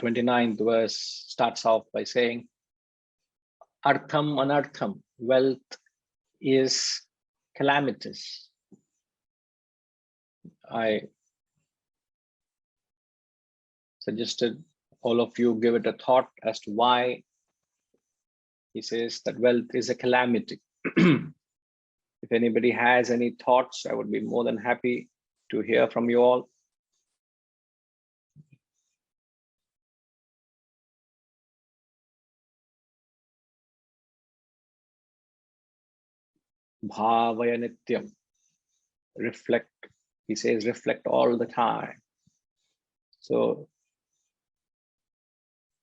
29th verse starts off by saying, Artham anartham, wealth is calamitous. I suggested all of you give it a thought as to why he says that wealth is a calamity. If anybody has any thoughts, I would be more than happy to hear from you all. Bhavaya nityam. Reflect. He says reflect all the time. So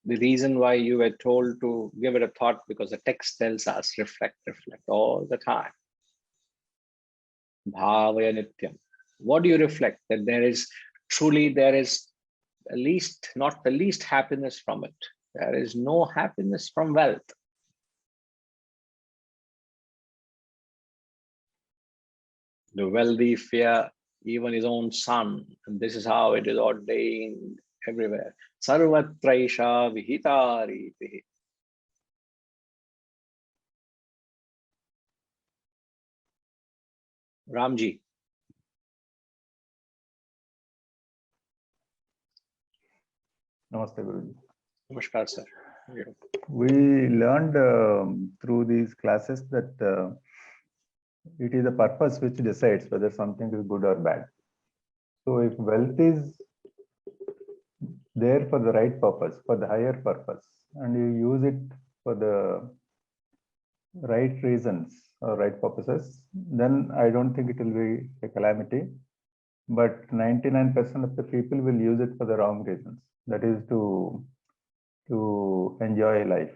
the reason why you were told to give it a thought, because the text tells us reflect all the time. Bhavaya nityam. What do you reflect? That there is at least not the least happiness from it. There is no happiness from wealth. The wealthy fear even his own son, and this is how it is ordained everywhere. Sarvatraisha vihita ritihi. Ramji. Namaste, Guruji. Namaskar, sir. We learned through these classes that it is the purpose which decides whether something is good or bad. So if wealth is there for the right purpose, for the higher purpose, and you use it for the right reasons or right purposes, then I don't think it will be a calamity. But 99% of the people will use it for the wrong reasons. That is to enjoy life,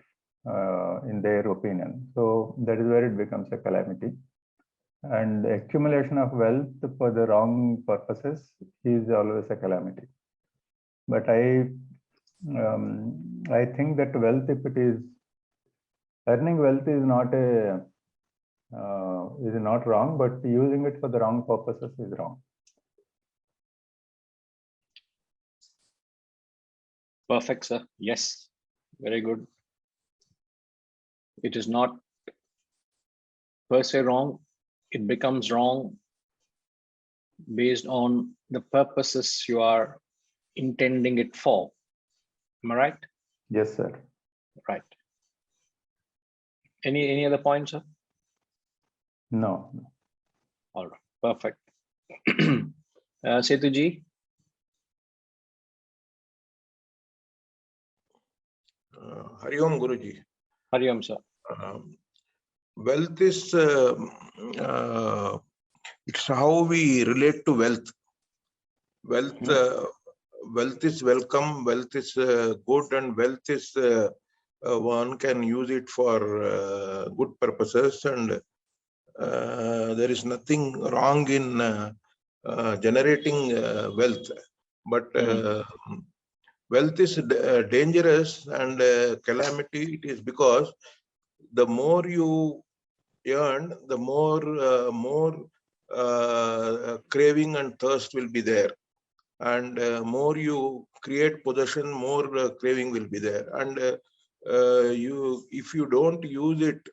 in their opinion. So that is where it becomes a calamity. And accumulation of wealth for the wrong purposes is always a calamity. But I think that wealth, if it is earning wealth, is not wrong, but using it for the wrong purposes is wrong. Perfect, sir. Yes, very good. It is not per se wrong. It becomes wrong based on the purposes you are intending it for. Am I right? Yes, sir. Right. Any other points, sir? No. All right. Perfect. Setuji? Hari Om, Guruji. Hari Om, sir. Wealth is, it's how we relate to wealth. Wealth is welcome, wealth is good, and wealth is, one can use it for good purposes, and there is nothing wrong in generating wealth. But wealth is dangerous and calamity. It is because the more you earn, the more craving and thirst will be there, and more you create possession, more craving will be there. And if you don't use it,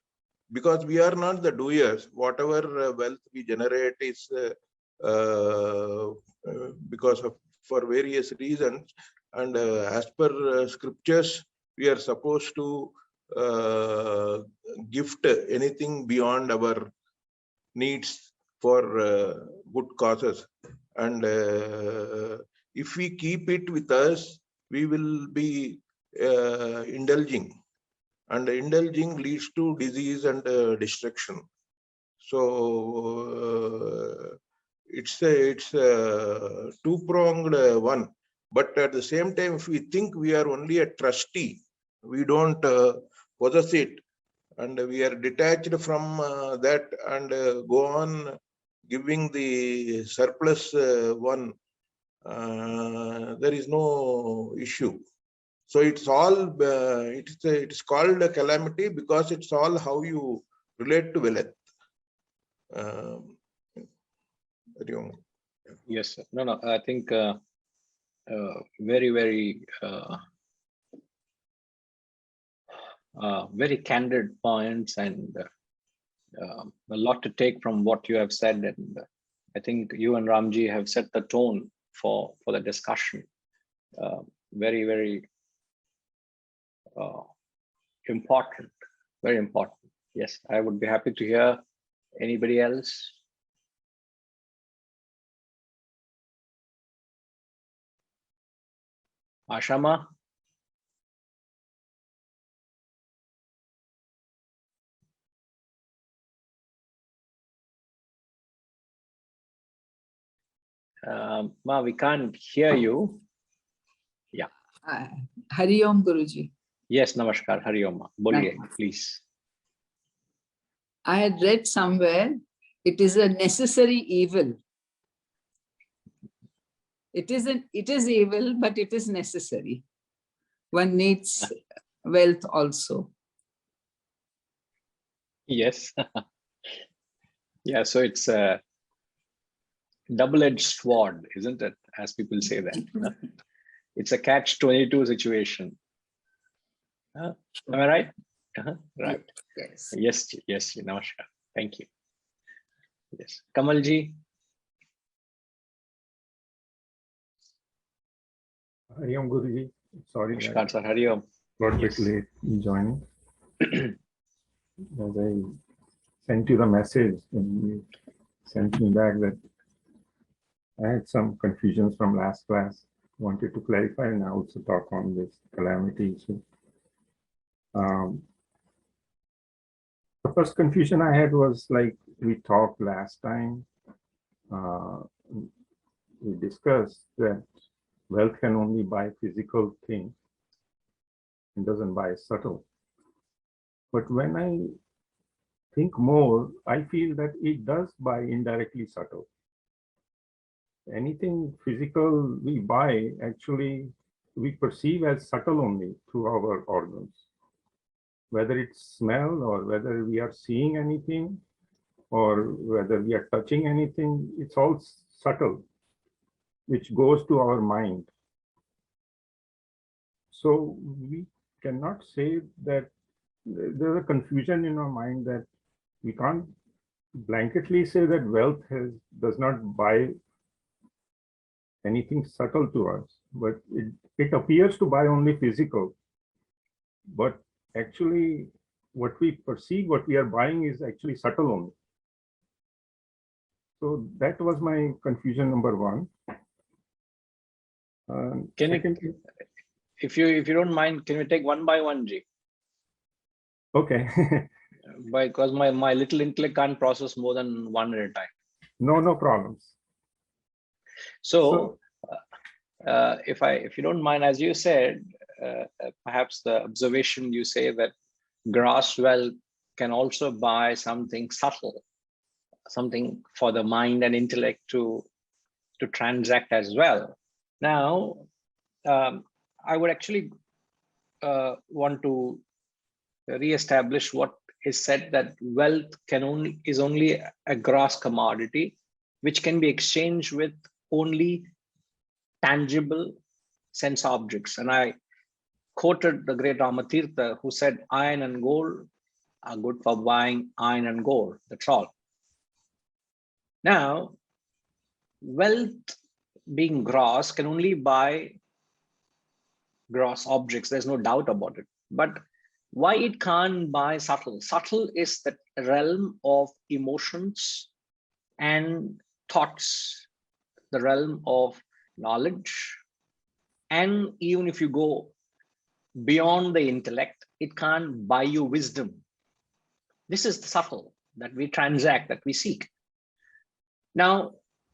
because we are not the doers, whatever wealth we generate is because of for various reasons, and as per scriptures, we are supposed to gift anything beyond our needs for good causes. And if we keep it with us, we will be indulging, and indulging leads to disease and destruction. So it's a two-pronged one. But at the same time, if we think we are only a trustee, we don't possess it, and we are detached from that, and go on giving the surplus one, there is no issue. So it's all it's called a calamity because it's all how you relate to wealth. Yes, sir. No, I think very very candid points and a lot to take from what you have said. And I think you and Ramji have set the tone for the discussion. Very, very important, very important. Yes, I would be happy to hear anybody else. Ashama? Ma, we can't hear you. Yeah. Hari Om Guruji. Yes, Namaskar. Hari Om. Boliye, please. I had read somewhere, it is a necessary evil. It is evil, but it is necessary. One needs wealth also. Yes. Yeah, so it's a double-edged sword, isn't it? As people say that. It's a catch-22 situation. Am I right? Right. Yes. Yes, yes, Namaskar. Thank you. Yes. Kamalji. Hari Om Guruji. Sorry, Namaskar, sir. Hari Om. got a bit Yes. late in joining. As I sent you the message, and you sent me back that I had some confusions from last class. Wanted to clarify and also talk on this calamity issue. The first confusion I had was like we talked last time. We discussed that wealth can only buy physical things. It doesn't buy subtle. But when I think more, I feel that it does buy indirectly subtle. Anything physical we buy, actually, we perceive as subtle only through our organs. Whether it's smell or whether we are seeing anything or whether we are touching anything, it's all subtle, which goes to our mind. So we cannot say that there's a confusion in our mind that we can't blanketly say that wealth does not buy anything subtle to us, but it appears to buy only physical. But actually, what we perceive, what we are buying is actually subtle only. So that was my confusion number one. If you don't mind, can we take one by one, Ji? Okay. Because my little intellect can't process more than one at a time. No problems. So if you don't mind, as you said, perhaps the observation you say that gross wealth can also buy something subtle, something for the mind and intellect to transact as well. Now, I would actually want to reestablish what is said, that wealth is only a gross commodity which can be exchanged with only tangible sense objects. And I quoted the great Ramatirtha, who said iron and gold are good for buying iron and gold. That's all. Now, wealth being gross can only buy gross objects. There's no doubt about it. But why it can't buy subtle? Subtle is the realm of emotions and thoughts, the realm of knowledge. And even if you go beyond the intellect, it can't buy you wisdom. This is the subtle that we transact, that we seek. Now,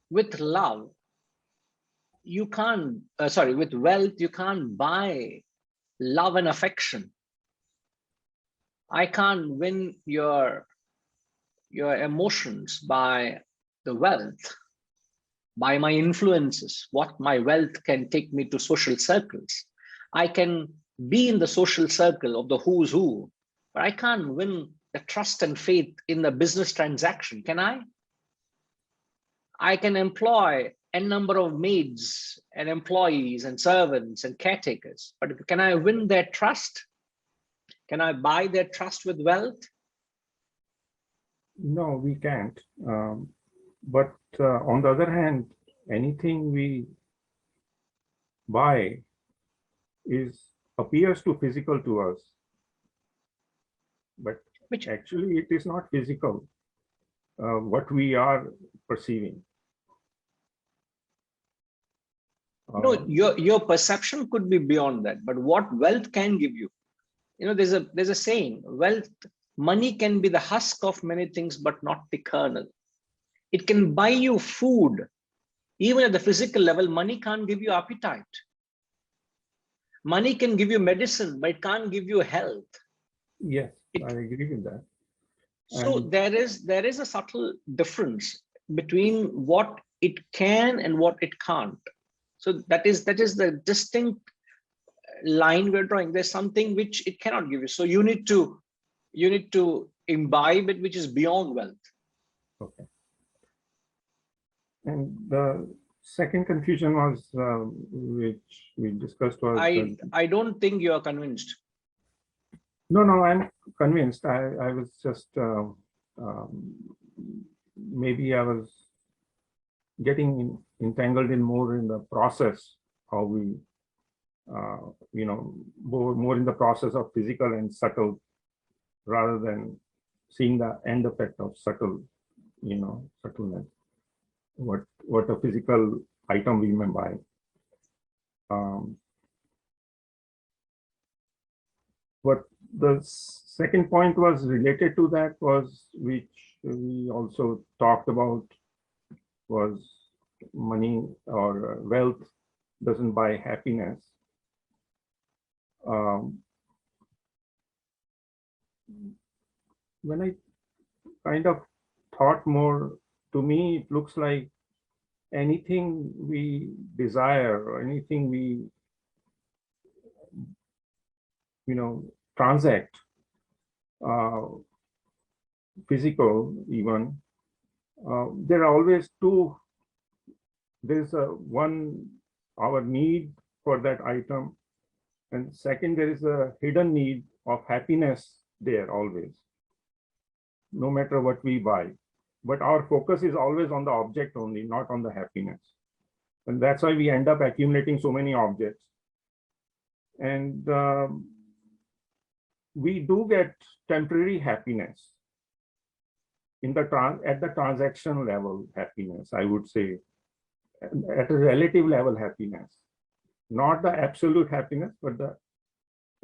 with love, you can't, with wealth, you can't buy love and affection. I can't win your emotions by the wealth, by my influences, what my wealth can take me to social circles. I can be in the social circle of the who's who, but I can't win the trust and faith in the business transaction, can I? I can employ a number of maids and employees and servants and caretakers, but can I win their trust? Can I buy their trust with wealth? No, we can't. But on the other hand, anything we buy appears to physical to us, but Which actually it is not physical, what we are perceiving. no, your perception could be beyond that, but what wealth can give you? You know, there's a saying, wealth, money can be the husk of many things, but not the kernel. It can buy you food. Even at the physical level, money can't give you appetite. Money can give you medicine, but it can't give you health. Yes, I agree with that. So And there is a subtle difference between what it can and what it can't. So that is the distinct line we're drawing. There's something which it cannot give you. So you need to imbibe it, which is beyond wealth. okay. And the second confusion was, which we discussed, was I don't think you are convinced. no, I'm convinced. I was just maybe I was getting entangled in more in the process, how we more in the process of physical and subtle, rather than seeing the end effect of subtle, subtleness, what a physical item we may buy. What the second point was related to that was, which we also talked about, was money or wealth doesn't buy happiness. When I kind of thought more, to me, it looks like anything we desire or anything we, transact, physical even, there are always two. There's our need for that item, and second, there is a hidden need of happiness there always, no matter what we buy. But our focus is always on the object only, not on the happiness. And that's why we end up accumulating so many objects. And we do get temporary happiness in the at the transaction level happiness, I would say, at a relative level happiness, not the absolute happiness, but the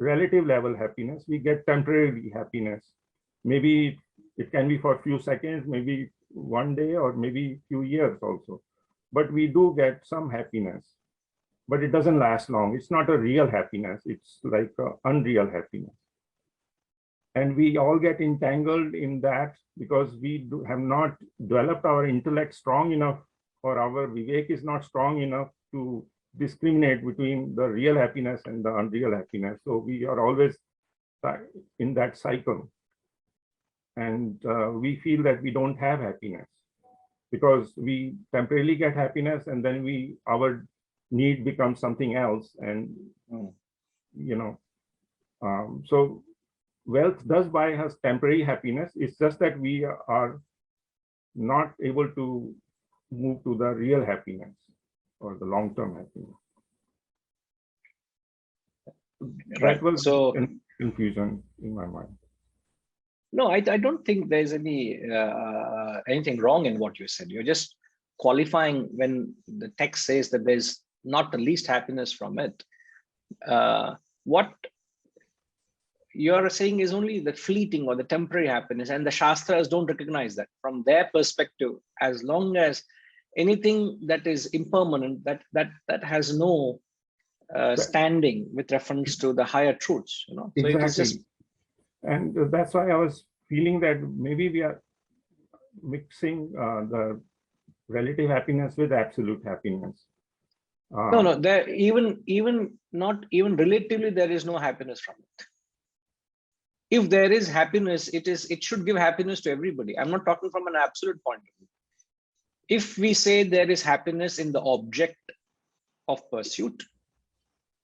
relative level happiness. We get temporary happiness. Maybe it can be for a few seconds, maybe one day, or maybe few years also. But we do get some happiness, but it doesn't last long. It's not a real happiness. It's like an unreal happiness. And we all get entangled in that because we have not developed our intellect strong enough, or our vivek is not strong enough to discriminate between the real happiness and the unreal happiness. So we are always in that cycle. And we feel that we don't have happiness because we temporarily get happiness, and then our need becomes something else. And, so wealth does buy us temporary happiness. It's just that we are not able to move to the real happiness or the long-term happiness. Right. That was So confusion in my mind. no, I don't think there's anything wrong in what you said. You're just qualifying when the text says that there's not the least happiness from it. What you're saying is only the fleeting or the temporary happiness, and the Shastras don't recognize that. From their perspective, as long as anything that is impermanent, that has no standing with reference to the higher truths, So exactly. it is just, and that's why I was feeling that maybe we are mixing the relative happiness with absolute happiness. no, there even not even relatively, there is no happiness from it. If there is happiness, it should give happiness to everybody. I'm not talking from an absolute point of view. If we say there is happiness in the object of pursuit,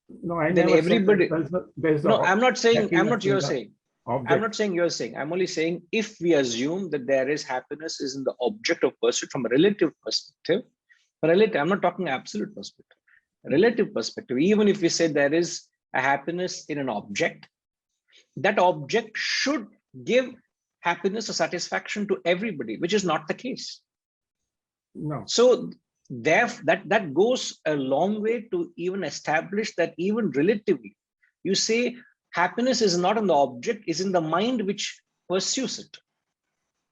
No, I then never everybody, said that there's no, I'm not saying, I'm not happiness in you're the saying. I'm object. not saying you're saying. I'm only saying if we assume that there is happiness is in the object of pursuit from a relative perspective, I'm not talking absolute perspective, relative perspective. Even if we say there is a happiness in an object, that object should give happiness or satisfaction to everybody, which is not the case. No, So that goes a long way to even establish that even relatively, you say happiness is not in the object, is in the mind which pursues it.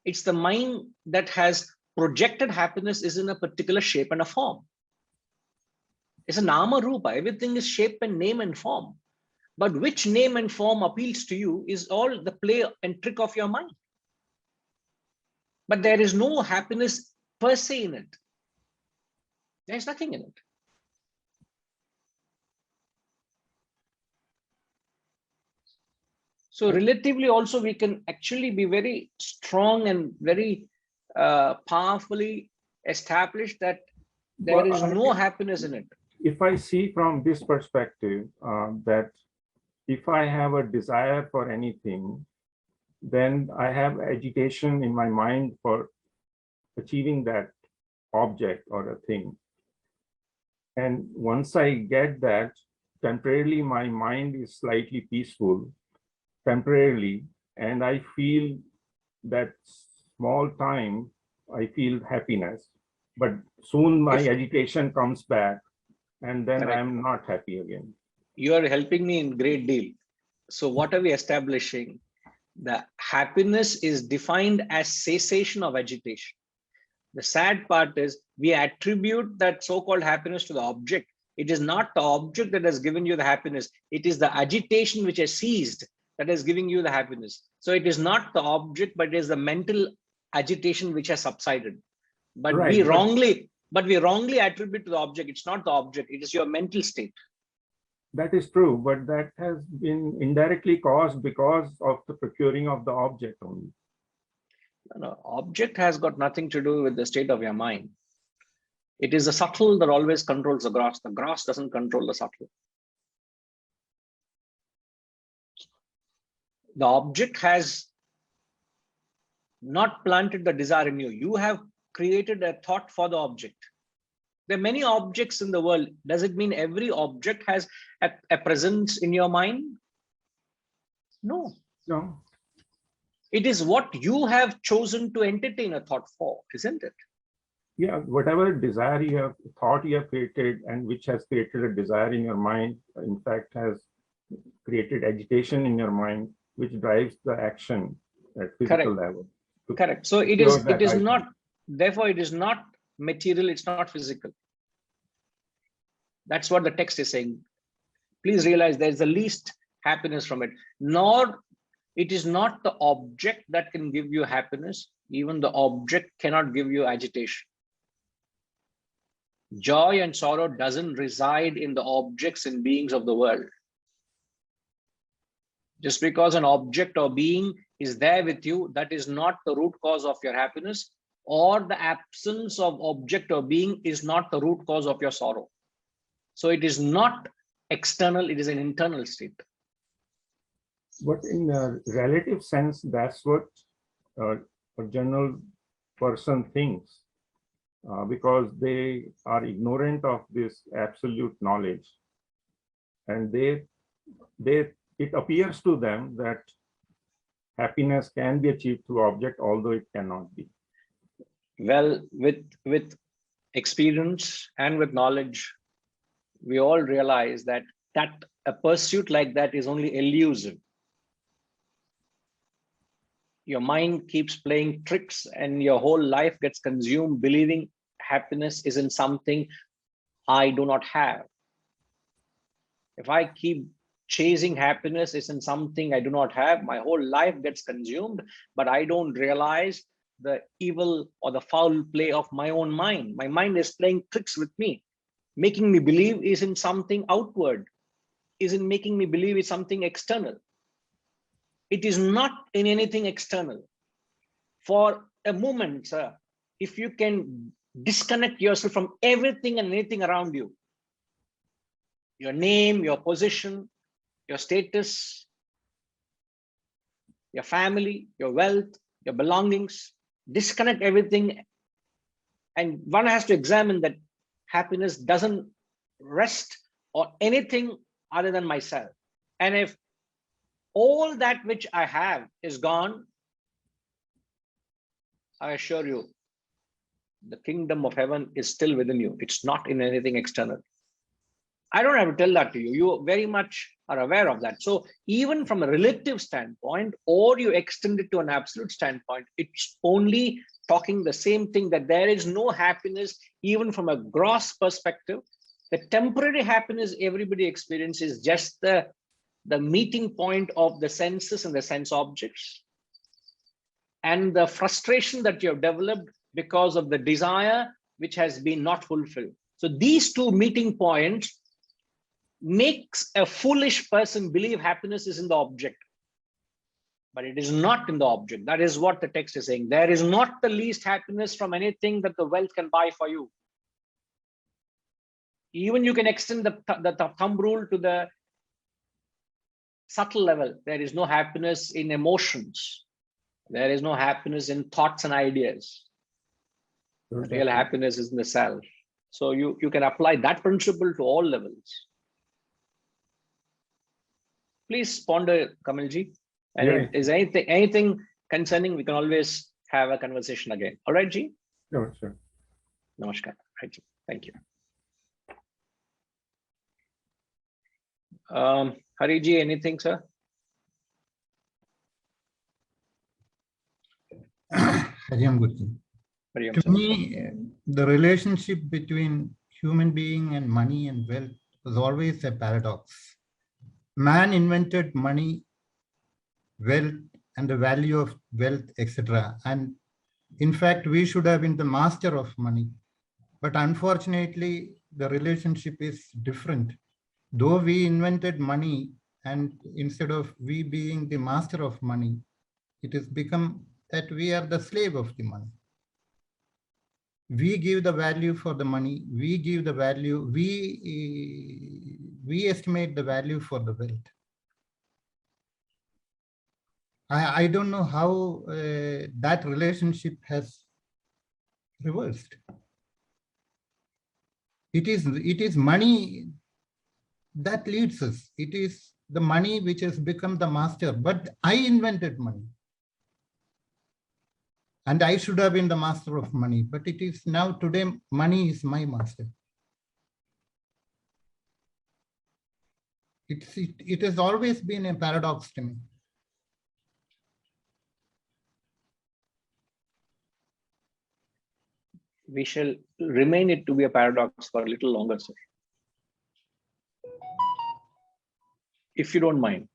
It's the mind that has projected happiness is in a particular shape and a form. It's a nama rupa. Everything is shape and name and form. But which name and form appeals to you is all the play and trick of your mind. But there is no happiness per se in it. There's nothing in it. So relatively also we can actually be very strong and very powerfully establish that there but is no happiness in it. if I see from this perspective, that if I have a desire for anything, then I have agitation in my mind for achieving that object or a thing. And once I get that, temporarily my mind is slightly peaceful, temporarily, and I feel that small time, I feel happiness. But soon my agitation comes back, and then Correct. I'm not happy again. You are helping me in great deal. So what are we establishing? The happiness is defined as cessation of agitation. The sad part is we attribute that so-called happiness to the object. It is not the object that has given you the happiness. It is the agitation which has ceased that is giving you the happiness. So it is not the object, but it is the mental agitation which has subsided. But Right, we wrongly attribute to the object. It's not the object. It is your mental state. that is true, but that has been indirectly caused because of the procuring of the object only. No, object has got nothing to do with the state of your mind. It is the subtle that always controls the gross. The gross doesn't control the subtle. The object has not planted the desire in you. You have created a thought for the object. There are many objects in the world. Does it mean every object has a presence in your mind? No. No. It is what you have chosen to entertain a thought for, isn't it? Yeah, whatever desire you have, thought you have created, and which has created a desire in your mind, in fact, has created agitation in your mind, which drives the action at physical level. Correct. So it is not, therefore it is not material, it's not physical. That's what the text is saying. Please realize there's the least happiness from it. Nor it is not the object that can give you happiness. Even the object cannot give you agitation. Joy and sorrow doesn't reside in the objects and beings of the world. Just because an object or being is there with you, that is not the root cause of your happiness, or the absence of object or being is not the root cause of your sorrow. So it is not external, it is an internal state. But in a relative sense, that's what a general person thinks, because they are ignorant of this absolute knowledge. And it appears to them that happiness can be achieved through object, although it cannot be. Well, with experience and with knowledge, we all realize that a pursuit like that is only elusive. Your mind keeps playing tricks and your whole life gets consumed believing happiness is in something I do not have. If I keep chasing happiness is in something I do not have, my whole life gets consumed, but I don't realize the evil or the foul play of my own mind. My mind is playing tricks with me, making me believe is in something outward, isn't making me believe it's something external. It is not in anything external. For a moment, sir, if you can disconnect yourself from everything and anything around you, your name, your position, your status, your family, your wealth, your belongings. Disconnect everything. And one has to examine that happiness doesn't rest on anything other than myself. And if all that which I have is gone, I assure you, the kingdom of heaven is still within you. It's not in anything external. I don't have to tell that to you. You very much are aware of that. So even from a relative standpoint, or you extend it to an absolute standpoint, it's only talking the same thing, that there is no happiness, even from a gross perspective. The temporary happiness everybody experiences is just the meeting point of the senses and the sense objects, and the frustration that you have developed because of the desire which has been not fulfilled. So these two meeting points makes a foolish person believe happiness is in the object, but it is not in the object. That is what the text is saying. There is not the least happiness from anything that the wealth can buy for you. Even you can extend the thumb rule to the subtle level. There is no happiness in emotions. There is no happiness in thoughts and ideas. Real happiness is in the self. So you can apply that principle to all levels. Please ponder, Kamalji. And Yeah. if there's anything concerning, we can always have a conversation again. All right, Ji? Sure, sure. Namaskar. Right, Ji. Thank you. Hari Ji, anything, sir? Hariam Gurji. Hari Om, To sir. me, the relationship between human being and money and wealth was always a paradox. Man invented money, wealth, and the value of wealth, etc. And in fact, we should have been the master of money. But unfortunately, the relationship is different. Though we invented money, and instead of we being the master of money, it has become that we are the slave of the money. We give the value for the money, we give the value, we estimate the value for the wealth. I don't know how that relationship has reversed. It is money that leads us. It is the money which has become the master, but I invented money. And I should have been the master of money, but it is now today, money is my master. It has always been a paradox to me. We shall remain it to be a paradox for a little longer, sir. If you don't mind.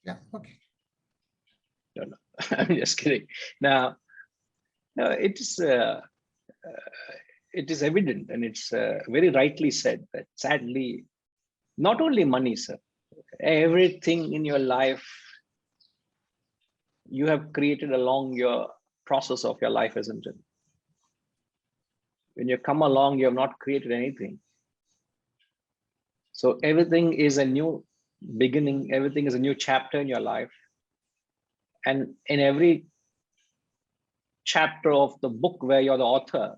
Yeah, okay. No, no. I'm just kidding. Now, it is evident, and it's very rightly said that sadly, not only money, sir, everything in your life you have created along your process of your life, isn't it? When you come along, you have not created anything. So everything is a new beginning. Everything is a new chapter in your life. And in every chapter of the book where you're the author,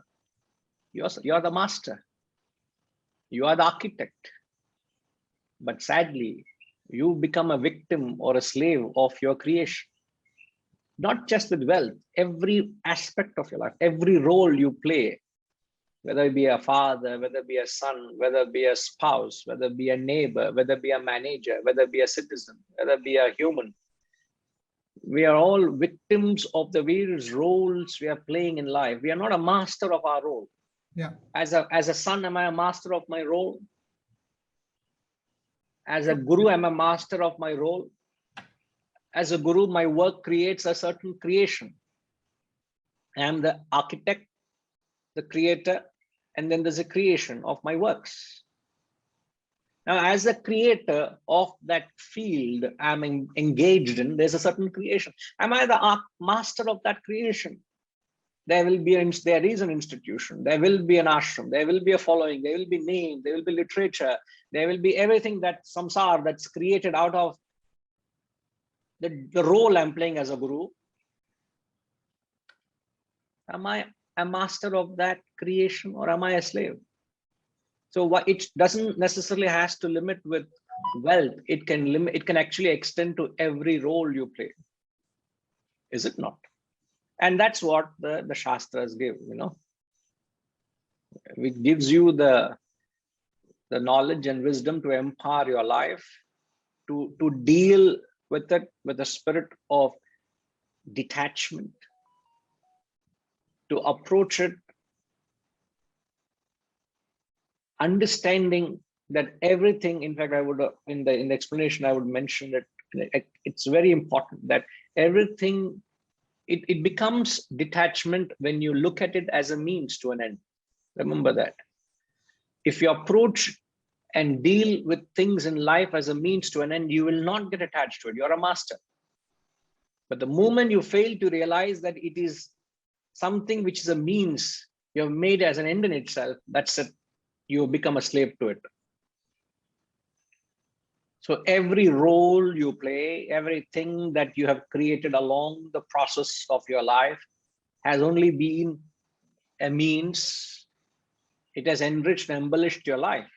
you're the master. You are the architect. But sadly, you become a victim or a slave of your creation. Not just with wealth, every aspect of your life, every role you play, whether it be a father, whether it be a son, whether it be a spouse, whether it be a neighbor, whether it be a manager, whether it be a citizen, whether it be a human. We are all victims of the various roles we are playing in life. We are not a master of our role. Yeah. As a son, am I a master of my role? As a guru, am I a master of my role? As a guru, my work creates a certain creation. I am the architect, the creator, and then there's a creation of my works. Now, as a creator of that field I'm engaged in, there's a certain creation. Am I the master of that creation? there will be there is an institution, there will be an ashram, there will be a following, there will be name, there will be literature, there will be everything that samsara that's created out of the role I'm playing as a guru. Am I a master of that creation or am I a slave? So what it doesn't necessarily has to limit with wealth. It can actually extend to every role you play. Is it not? And that's what the Shastras give, you know. It gives you the knowledge and wisdom to empower your life, to deal with it with a spirit of detachment, to approach it understanding that everything, in fact, I would in the explanation, I would mention that it's very important that everything, it becomes detachment when you look at it as a means to an end. Remember that. If you approach and deal with things in life as a means to an end, you will not get attached to it. You're a master. But the moment you fail to realize that it is something which is a means you have made as an end in itself, that's it. You become a slave to it. So every role you play, everything that you have created along the process of your life has only been a means. It has enriched and embellished your life,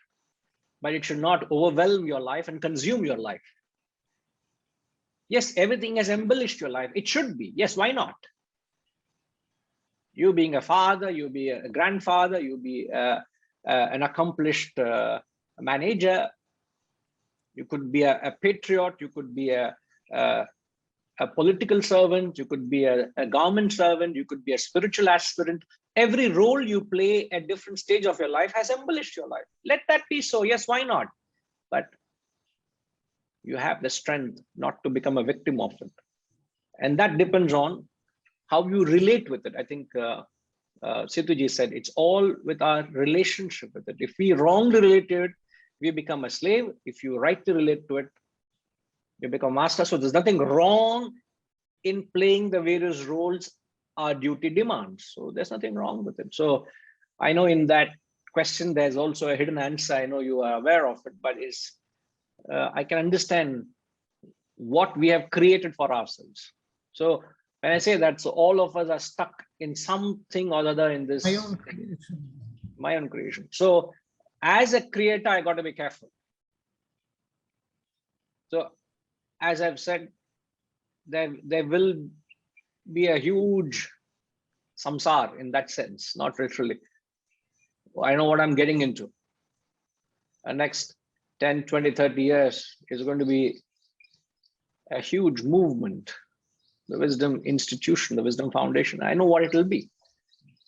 but it should not overwhelm your life and consume your life. Yes, everything has embellished your life. It should be. Yes, why not? You being a father, you be a grandfather, you be an accomplished manager, you could be a patriot, you could be a political servant, you could be a government servant, you could be a spiritual aspirant. Every role you play at different stage of your life has embellished your life. Let that be so. Yes, why not? But you have the strength not to become a victim of it. And that depends on how you relate with it. I think Situji said it's all with our relationship with it. If we wrongly relate to it, we become a slave. If you rightly relate to it, you become master. So there's nothing wrong in playing the various roles our duty demands. So there's nothing wrong with it. So I know in that question, there's also a hidden answer. I know you are aware of it, but I can understand what we have created for ourselves. So when I say that, so all of us are stuck in something or other in this. My own creation. My own creation. So as a creator, I got to be careful. So as I've said, there will be a huge samsara in that sense, not literally. I know what I'm getting into. The next 10, 20, 30 years is going to be a huge movement. The Wisdom Institution, the Wisdom Foundation, I know what it will be.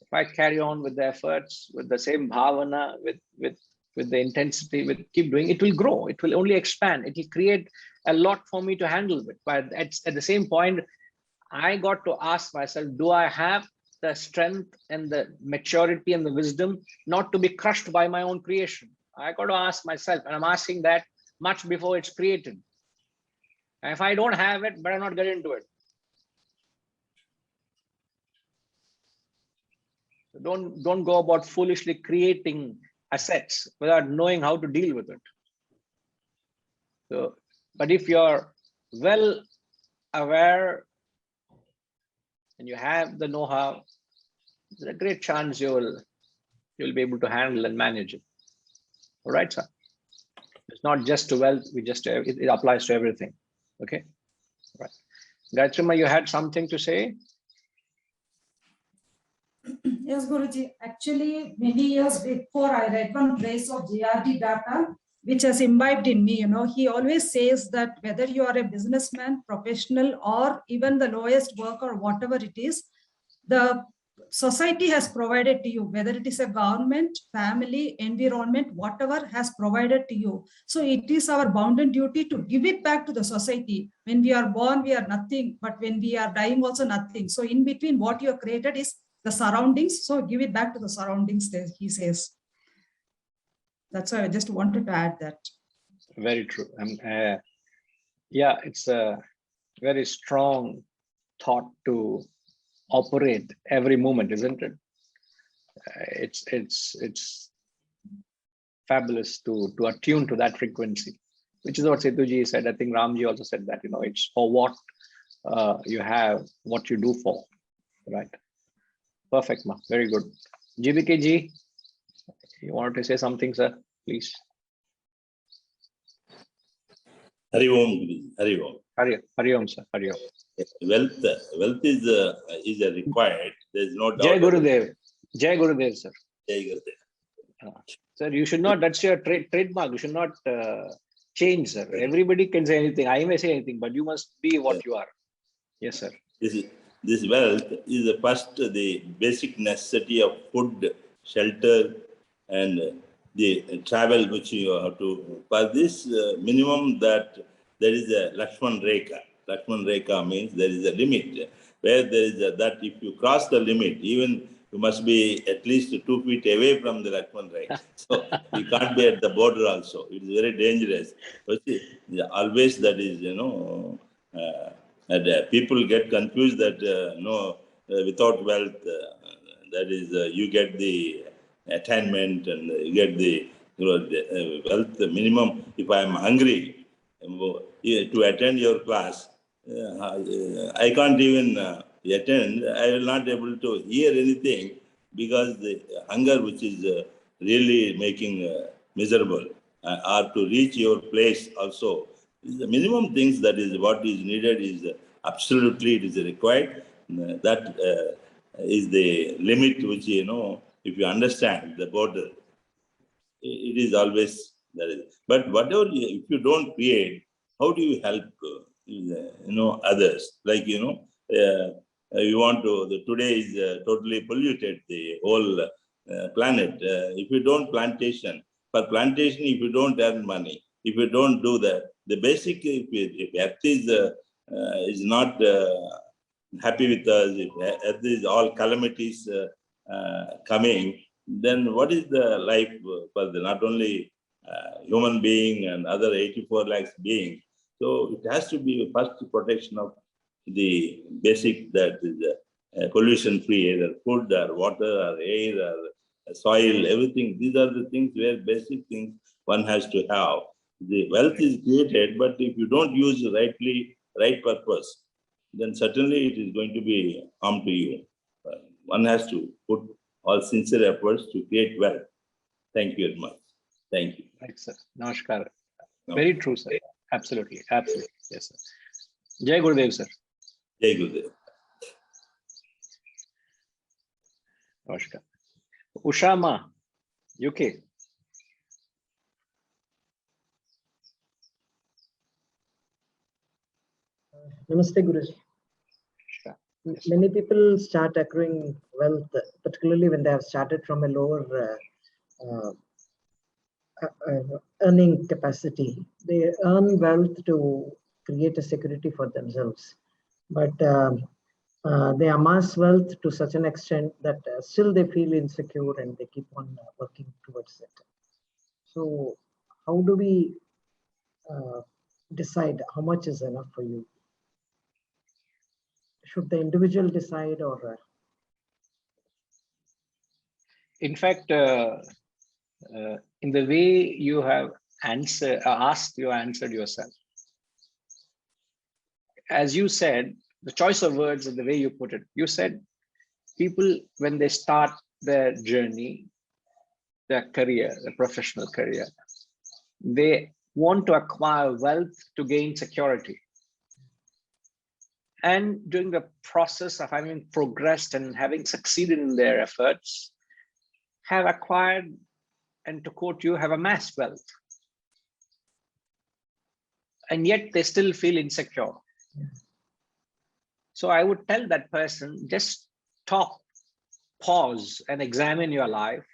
If I carry on with the efforts, with the same bhavana, with the intensity, keep doing, it will grow. It will only expand. It will create a lot for me to handle with. But at the same point, I got to ask myself, do I have the strength and the maturity and the wisdom not to be crushed by my own creation? I got to ask myself, and I'm asking that much before it's created. And if I don't have it, better not get into it. So don't go about foolishly creating assets without knowing how to deal with it. So, but if you're well aware and you have the know-how, there's a great chance you'll be able to handle and manage it. All right, sir. It's not just to wealth. It applies to everything. Okay. All right. Gayatri, you had something to say? Yes, Guruji. Actually, many years before, I read one phrase of J.R.D. Data, which has imbibed in me. He always says that whether you are a businessman, professional, or even the lowest worker, whatever it is, the society has provided to you, whether it is a government, family, environment, whatever has provided to you. So it is our bounden duty to give it back to the society. When we are born, we are nothing, but when we are dying, also nothing. So in between, what you have created is the surroundings. So give it back to the surroundings, he says. That's why I just wanted to add that. Very true. Yeah, it's a very strong thought to operate every moment, isn't it? It's fabulous to attune to that frequency, which is what Setuji said. I think Ramji also said that, it's for what you have, what you do for, right? Perfect, ma. Very good. GBK ji, you wanted to say something, sir? Please. Hari Om, Guruji. Hari Om. Hari Om, sir. Hari Om. Wealth is a required. There is no doubt. Jai Gurudev. Jai Gurudev, sir. Jai Gurudev. Sir, you should not, that's your trademark. You should not change, sir. Everybody can say anything. I may say anything, but you must be what you are. Yes, sir. This wealth is the basic necessity of food, shelter, and the travel which you have to. For this minimum, that there is a Lakshman Rekha. Lakshman Rekha means there is a limit where there is that if you cross the limit, even you must be at least 2 feet away from the Lakshman Rekha. So you can't be at the border also. It is very dangerous. But always that is, and people get confused that without wealth, that is you get the attainment and you get the wealth minimum. If I am hungry to attend your class, I can't even attend. I will not be able to hear anything because the hunger which is really making miserable, or to reach your place also. The minimum things that is what is needed is absolutely it is required. That is the limit which, if you understand the border, it is always that is. But whatever, if you don't create, how do you help, others? Like, you want to, today is totally polluted, the whole planet. If you don't plantation, for plantation, if you don't earn money, if you don't do that, the basic, if Earth is not happy with us, if Earth is all calamities coming, then what is the life for the not only human being and other 84 lakhs beings? So it has to be first protection of the basic, that is pollution free, either food or water or air or soil, everything. These are the things where basic things one has to have. The wealth is created, but if you don't use right purpose, then certainly it is going to be harm to you. One has to put all sincere efforts to create wealth. Thank you very much. Thank you. Right, sir. Namaskar. Very true, sir. Absolutely. Absolutely. Yes, sir. Jai Gurudev, sir. Jai Gurudev. Namaskar. Ushama, UK. Namaste, Guruji. Many people start accruing wealth, particularly when they have started from a lower earning capacity. They earn wealth to create a security for themselves, but they amass wealth to such an extent that still they feel insecure and they keep on working towards it. So how do we decide how much is enough for you? Should the individual decide, or? In fact, in the way you have asked, you answered yourself. As you said, the choice of words and the way you put it, you said people, when they start their journey, their career, their professional career, they want to acquire wealth to gain security. And during the process of having progressed and having succeeded in their efforts, have acquired, and to quote you, have amassed wealth. And yet they still feel insecure. So I would tell that person, just stop, pause, and examine your life,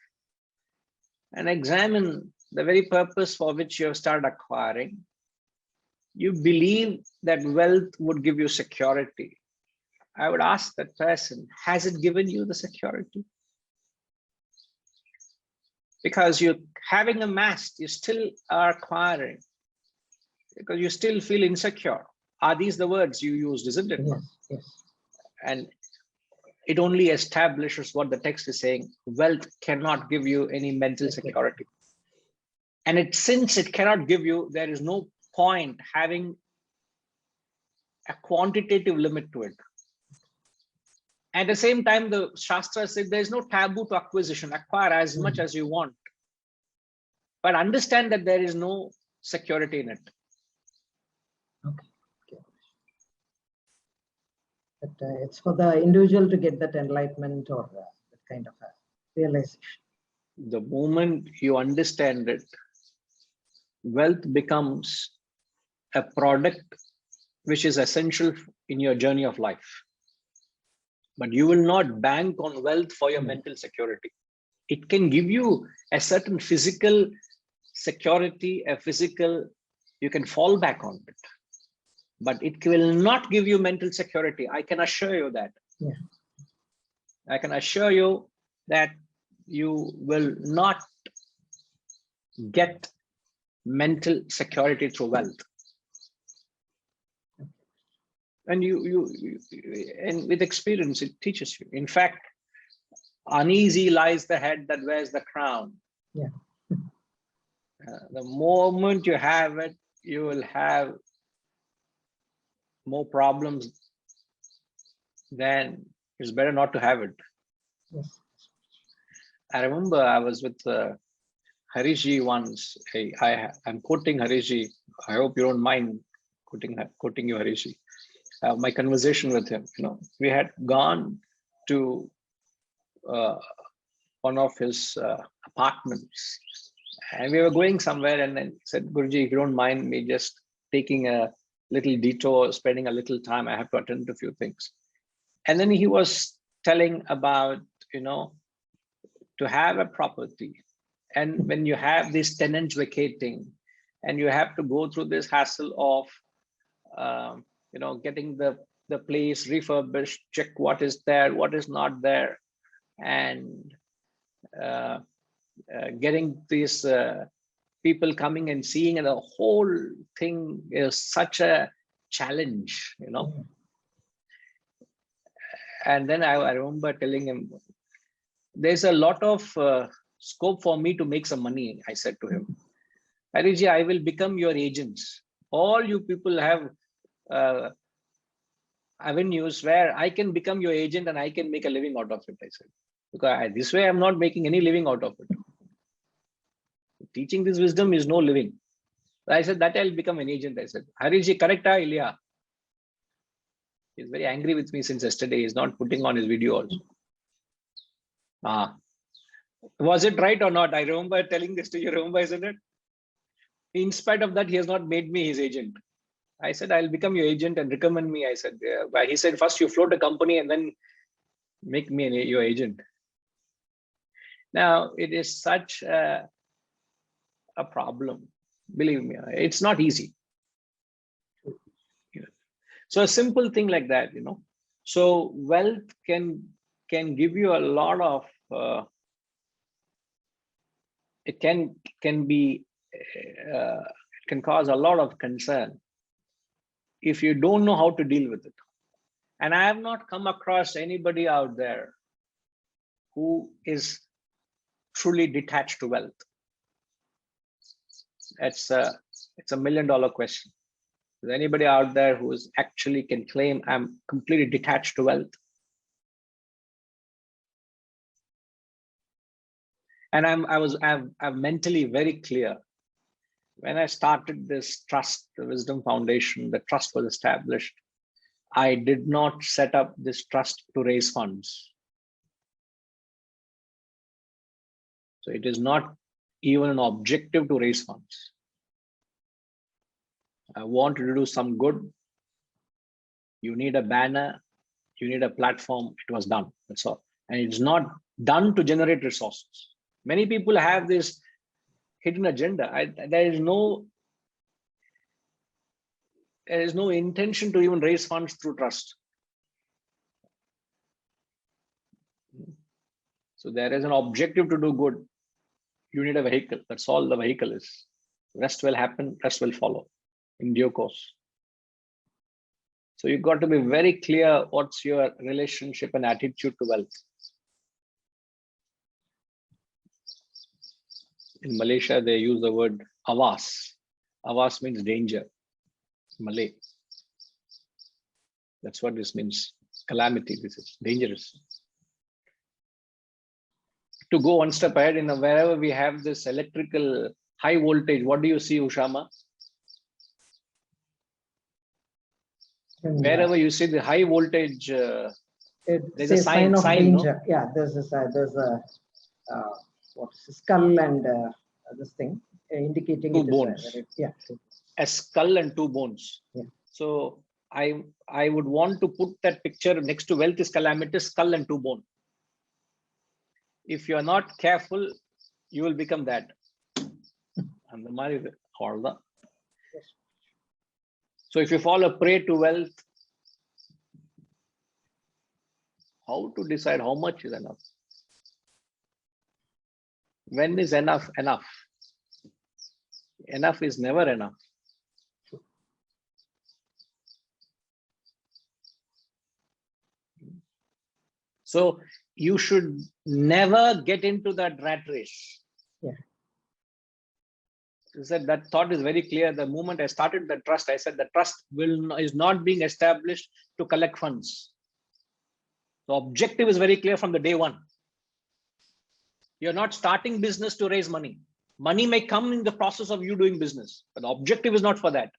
and examine the very purpose for which you have started acquiring. You believe that wealth would give you security. I would ask that person, has it given you the security? Because you, having amassed, you still are acquiring, because you still feel insecure. Are these the words you used, isn't it? Yes, yes. And it only establishes what the text is saying. Wealth cannot give you any mental security. And since it cannot give you, there is no point having a quantitative limit to it. At the same time, the Shastra said there is no taboo to acquisition. Acquire as much as you want. But understand that there is no security in it. Okay. But it's for the individual to get that enlightenment or that kind of a realization. The moment you understand it, wealth becomes a product which is essential in your journey of life. But you will not bank on wealth for your mental security. It can give you a certain physical security, you can fall back on it. But it will not give you mental security. I can assure you that. Yeah. I can assure you that you will not get mental security through wealth. And and with experience, it teaches you. In fact, uneasy lies the head that wears the crown. Yeah. The moment you have it, you will have more problems. Then it's better not to have it. Yes. I remember I was with Harishji once. I'm quoting Harishji. I hope you don't mind quoting you, Harishji. My conversation with him, we had gone to one of his apartments, and we were going somewhere, and then said, Guruji, if you don't mind me just taking a little detour, spending a little time, I have to attend to a few things. And then he was telling about, to have a property, and when you have these tenants vacating, and you have to go through this hassle of getting the place refurbished, check what is there, what is not there, and getting these people coming and seeing, and the whole thing is such a challenge, And then I remember telling him, there's a lot of scope for me to make some money. I said to him, Harishji, I will become your agents. All you people have avenues where I can become your agent and I can make a living out of it. I said, because this way I'm not making any living out of it. Teaching this wisdom is no living. I said that I'll become an agent. I said, Harishji, correct, Ilya? He's very angry with me since yesterday. He's not putting on his video also. Was it right or not? I remember telling this to you, remember, isn't it? In spite of that, he has not made me his agent. I said, I'll become your agent and recommend me. I said, he said, first you float a company and then make me your agent. Now, it is such a problem. Believe me, it's not easy. So a simple thing like that, So wealth can give you a lot of, it can cause a lot of concern if you don't know how to deal with it. And I have not come across anybody out there who is truly detached to wealth. It's a $1 million question. Is anybody out there who is actually can claim I'm completely detached to wealth? And I'm mentally very clear. When I started this trust, the Wisdom Foundation, the trust was established. I did not set up this trust to raise funds. So it is not even an objective to raise funds. I want to do some good. You need a banner, you need a platform. It was done. That's all. And it's not done to generate resources. Many people have this hidden agenda. There is no intention to even raise funds through trust. So there is an objective to do good. You need a vehicle. That's all the vehicle is. Rest will happen, rest will follow in due course. So you've got to be very clear what's your relationship and attitude to wealth. In Malaysia, they use the word awas. Awas means danger. Malay. That's what this means. Calamity. This is dangerous. To go one step ahead, in wherever we have this electrical high voltage, what do you see, Ushama? And, Wherever you see the high voltage, it's there's a sign, of no? danger. Yeah, there's a skull and this thing indicating Two it bones. is yeah. A skull and two bones. Yeah. So I would want to put that picture next to wealth is calamitous, skull and two bone. If you are not careful, you will become that. And the money, all that. So if you fall a prey to wealth, how to decide how much is enough? When is enough enough? Enough is never enough. So you should never get into that rat race. Yeah. You said that thought is very clear. The moment I started the trust, I said the trust is not being established to collect funds. The objective is very clear from the day one. You're not starting business to raise money. Money may come in the process of you doing business, but the objective is not for that.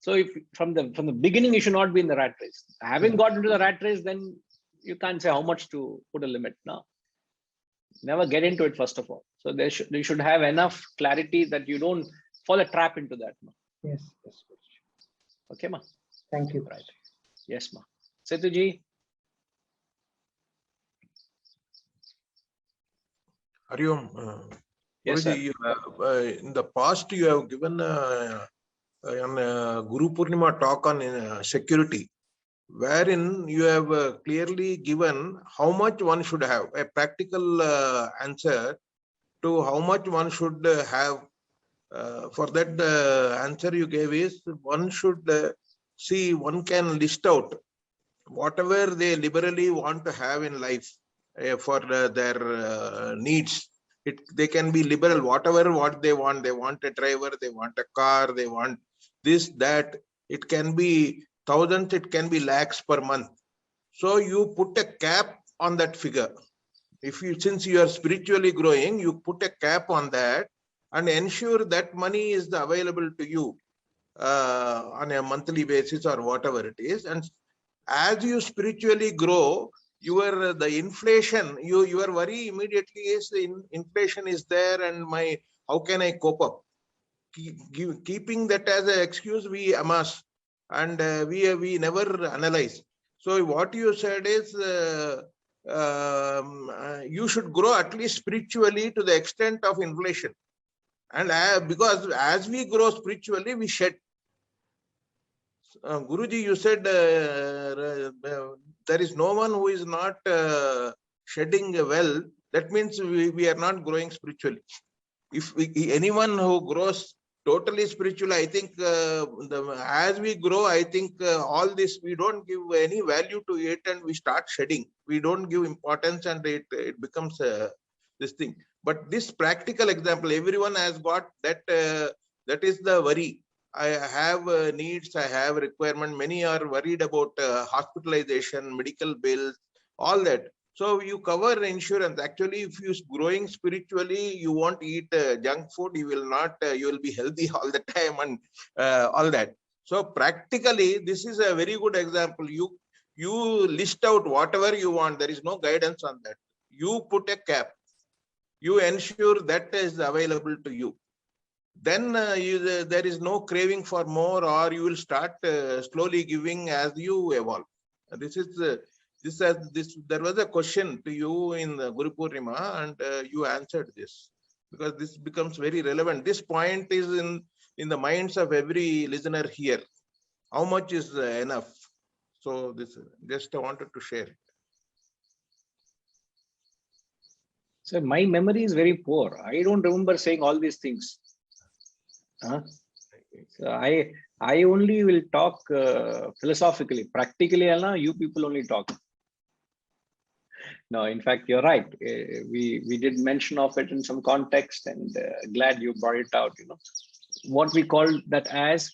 So if from the beginning, you should not be in the rat race. Having got into the rat race, then you can't say how much to put a limit now. Never get into it, first of all. So you should have enough clarity that you don't fall a trap into that. Ma. Yes, yes. Okay, ma. Thank you. Right. Yes, ma. Setuji. Hari Om. Yes, Guruji, in the past, you have given a Guru Purnima talk on security, wherein you have clearly given how much one should have, a practical answer to how much one should have. For that, the answer you gave is one should see, one can list out whatever they liberally want to have in life for their needs. They can be liberal, whatever what they want. They want a driver, they want a car, they want this, that. It can be thousands, it can be lakhs per month. So you put a cap on that figure. Since you are spiritually growing, you put a cap on that and ensure that money is available to you on a monthly basis or whatever it is. And as you spiritually grow, the inflation, your worry immediately is the inflation is there, and how can I cope up? Keeping that as an excuse, we amass, and we never analyze. So what you said is you should grow at least spiritually to the extent of inflation, and because as we grow spiritually, we shed. Guruji, you said there is no one who is not shedding well. That means we are not growing spiritually. If anyone who grows totally spiritually, I think as we grow, I think all this, we don't give any value to it, and we start shedding. We don't give importance, and it becomes this thing. But this practical example, everyone has got that. That is the worry. I have needs, I have requirement. Many are worried about hospitalization, medical bills, all that. So you cover insurance. Actually, if you're growing spiritually, you won't eat junk food. You will not. You will be healthy all the time, and all that. So practically, this is a very good example. You list out whatever you want. There is no guidance on that. You put a cap. You ensure that is available to you. Then there is no craving for more, or you will start slowly giving as you evolve. There was a question to you in Guru Purnima, and you answered this, because this becomes very relevant. This point is in the minds of every listener here. How much is enough? So this just I wanted to share it. So my memory is very poor. I don't remember saying all these things. So I only will talk philosophically. Practically, Alna, you people only talk. No, in fact, you're right. We did mention of it in some context, and glad you brought it out. You know, what we call that as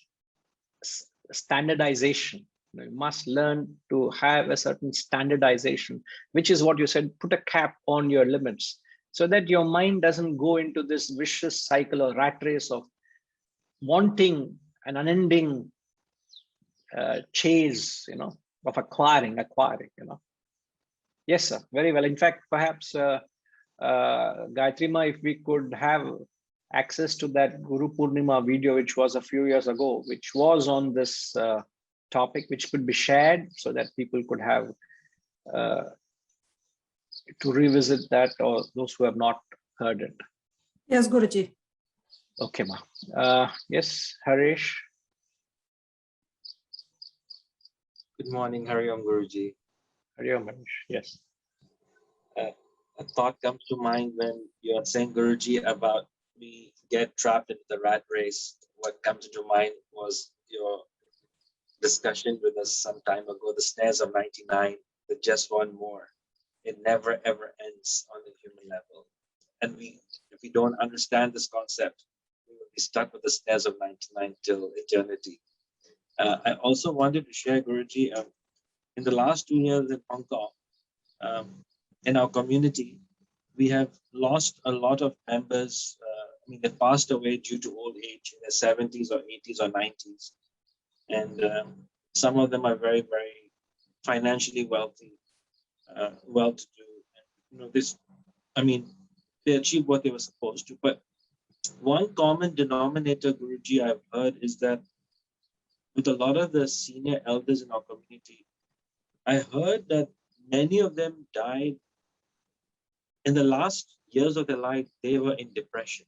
standardization. You must learn to have a certain standardization, which is what you said, put a cap on your limits so that your mind doesn't go into this vicious cycle or rat race of wanting an unending chase, you know, of acquiring, you know. Yes, sir, very well. In fact, perhaps Gayatri Ma, if we could have access to that Guru Purnima video, which was a few years ago, which was on this topic, which could be shared so that people could have to revisit that, or those who have not heard it. Yes, Guruji. Okay, ma. Yes, Harish. Good morning, Hari Om Guruji. Hari Om, Harish. Yes. A thought comes to mind when you're saying, Guruji, about we get trapped into the rat race. What comes into mind was your discussion with us some time ago, the snares of 99, the just one more. It never ever ends on the human level. And if we don't understand this concept, we will be stuck with the snares of 99 till eternity. I also wanted to share, Guruji, in the last 2 years in Hong Kong, in our community, we have lost a lot of members. I mean, they passed away due to old age in their 70s or 80s or 90s. And some of them are very, very financially wealthy, well-to-do. You know, I mean, they achieved what they were supposed to. But one common denominator, Guruji, I've heard is that with a lot of the senior elders in our community, I heard that many of them died in the last years of their life. They were in depression.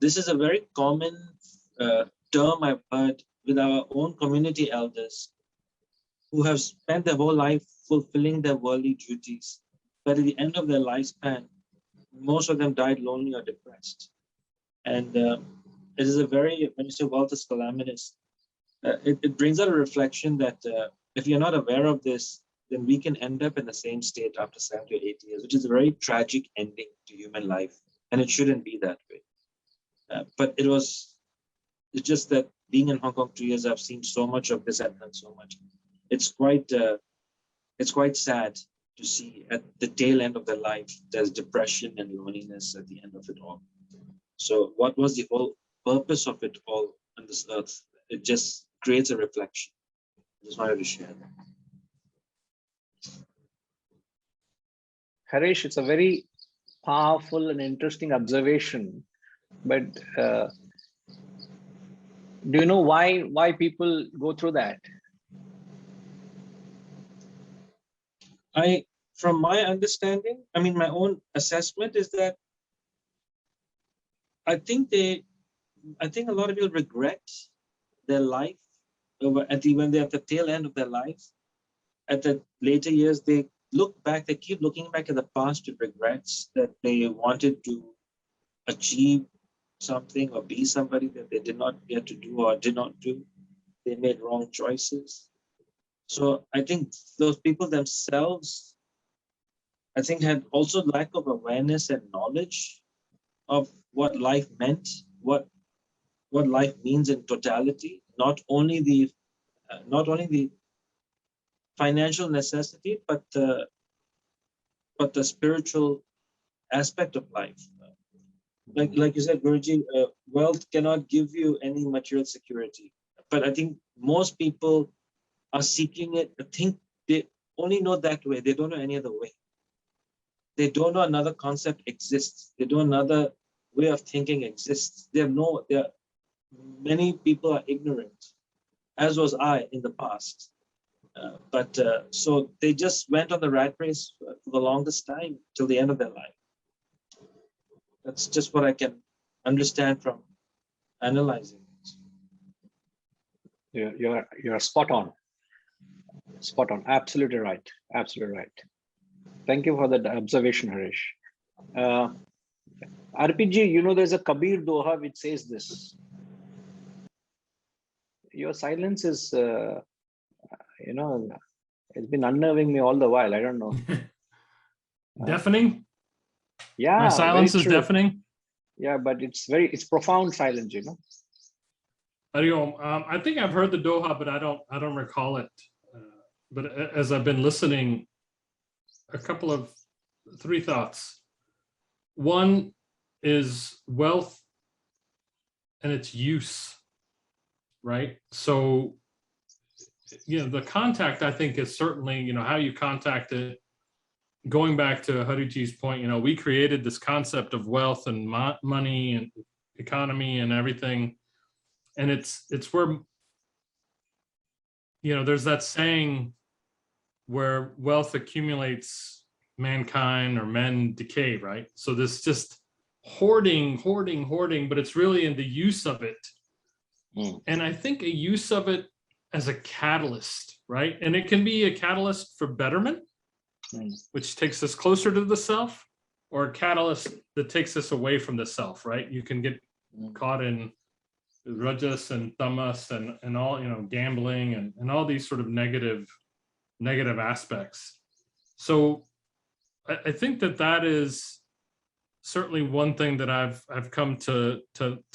This is a very common term I've heard with our own community elders who have spent their whole life fulfilling their worldly duties. But at the end of their lifespan, most of them died lonely or depressed. And it is a very, when you say wealth is calamitous, it brings out a reflection that if you're not aware of this, then we can end up in the same state after 70 or 80 years, which is a very tragic ending to human life. And it shouldn't be that way. But it's just that being in Hong Kong 2 years, I've seen so much of this and learned so much. It's quite sad to see at the tail end of their life, there's depression and loneliness at the end of it all. So what was the whole purpose of it all on this earth? It just creates a reflection. I just wanted to share that. Harish, it's a very powerful and interesting observation. But do you know why people go through that? From my understanding, I mean, my own assessment is that I think a lot of people regret their life when they're at the tail end of their life. At the later years, they look back, they keep looking back at the past with regrets that they wanted to achieve something or be somebody that they did not get to do or did not do. They made wrong choices. So I think those people themselves, I think, had also lack of awareness and knowledge of what life meant, what life means in totality, not only the financial necessity, but the spiritual aspect of life. Like you said, Guruji, wealth cannot give you any material security. But I think most people are seeking it. I think they only know that way. They don't know any other way. They don't know another concept exists. They don't know another way of thinking exists. Many people are ignorant, as was I in the past. So they just went on the rat race for the longest time till the end of their life. That's just what I can understand from analyzing it. You're spot on. Spot on. Absolutely right. Absolutely right. Thank you for that observation, Harish. RPG, you know, there's a Kabir Doha which says this. your silence is, you know, it's been unnerving me all the while. I don't know. Deafening? Yeah, My silence very is true. deafening? Yeah, but it's profound silence, you know. Hari Om. I think I've heard the Doha, but I don't recall it. But as I've been listening, three thoughts. One is wealth and its use, right? So, you know, the contact, I think, is certainly, you know, how you contact it. Going back to Hariji's point, you know, we created this concept of wealth and money and economy and everything. And it's where, you know, there's that saying where wealth accumulates, mankind or men decay, right? So this just hoarding, but it's really in the use of it. And I think a use of it as a catalyst, right? And it can be a catalyst for betterment, which takes us closer to the self, or a catalyst that takes us away from the self, right? You can get caught in rajas and tamas and all, you know, gambling and all these sort of negative aspects. So I think that is certainly one thing that I've come to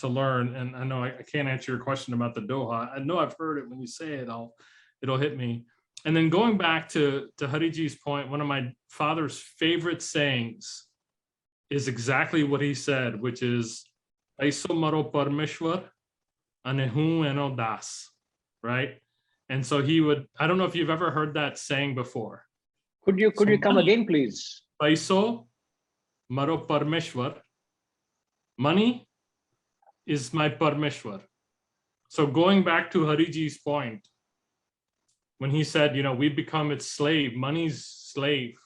learn. And I know I can't answer your question about the Doha. I know I've heard it. When you say it, it'll hit me. And then going back to Hariji's point, one of my father's favorite sayings is exactly what he said, which is "Aiso maro Parmeshwar, anehu eno das," right? And so he would, I don't know if you've ever heard that saying before. Could you come again, please? Paiso maro Parmeshwar. Money is my Parmeshwar. So going back to Hariji's point, when he said, you know, we become its slave, money's slave.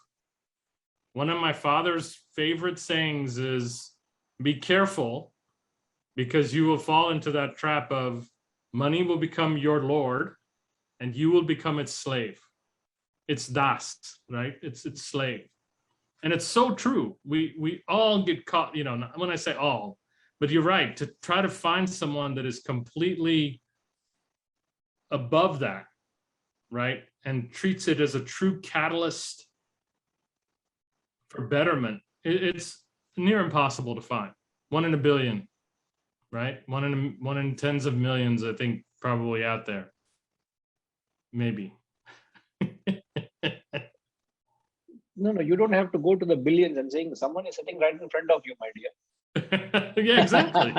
One of my father's favorite sayings is, be careful, because you will fall into that trap of money will become your lord and you will become its slave. It's das, right? It's its slave. And it's so true. We all get caught, you know, when I say all, but you're right, to try to find someone that is completely above that, right? And treats it as a true catalyst for betterment. It's near impossible to find. 1 in a billion, right? One in tens of millions, I think, probably out there. Maybe. No, you don't have to go to the billions and saying someone is sitting right in front of you, my dear. Yeah, exactly.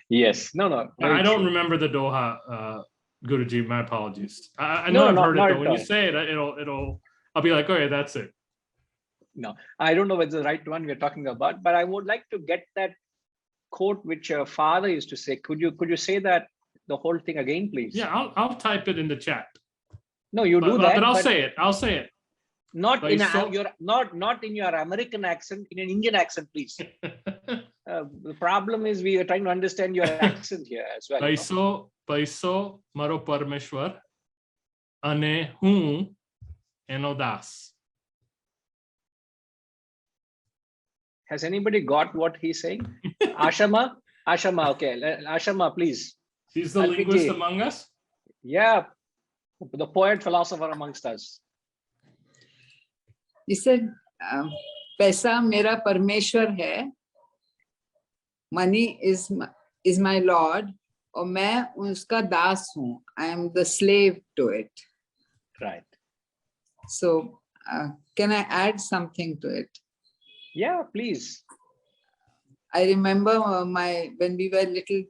Yes. No. I don't true. remember the Doha, Guruji. My apologies. I know I've heard it, but when you say it, I'll be like, okay, that's it. No, I don't know whether it's the right one we're talking about, but I would like to get that quote which your father used to say. Could you say that the whole thing again, please? Yeah, I'll type it in the chat. No, you do that. But I'll say it. I'll say it. Not in not in your American accent, in an Indian accent, please. The problem is we are trying to understand your accent here as well. Paiso maro Parmeshwar, ane hu eno das. Has anybody got what he's saying? Ashama, okay. Ashama, please. She's the linguist among us? Yeah, the poet philosopher amongst us. He said, "Paisa mera Parmeshwar hai, money is my lord, और मैं उसका दास हूँ. I am the slave to it." Right. So, can I add something to it? Yeah, please. I remember when we were little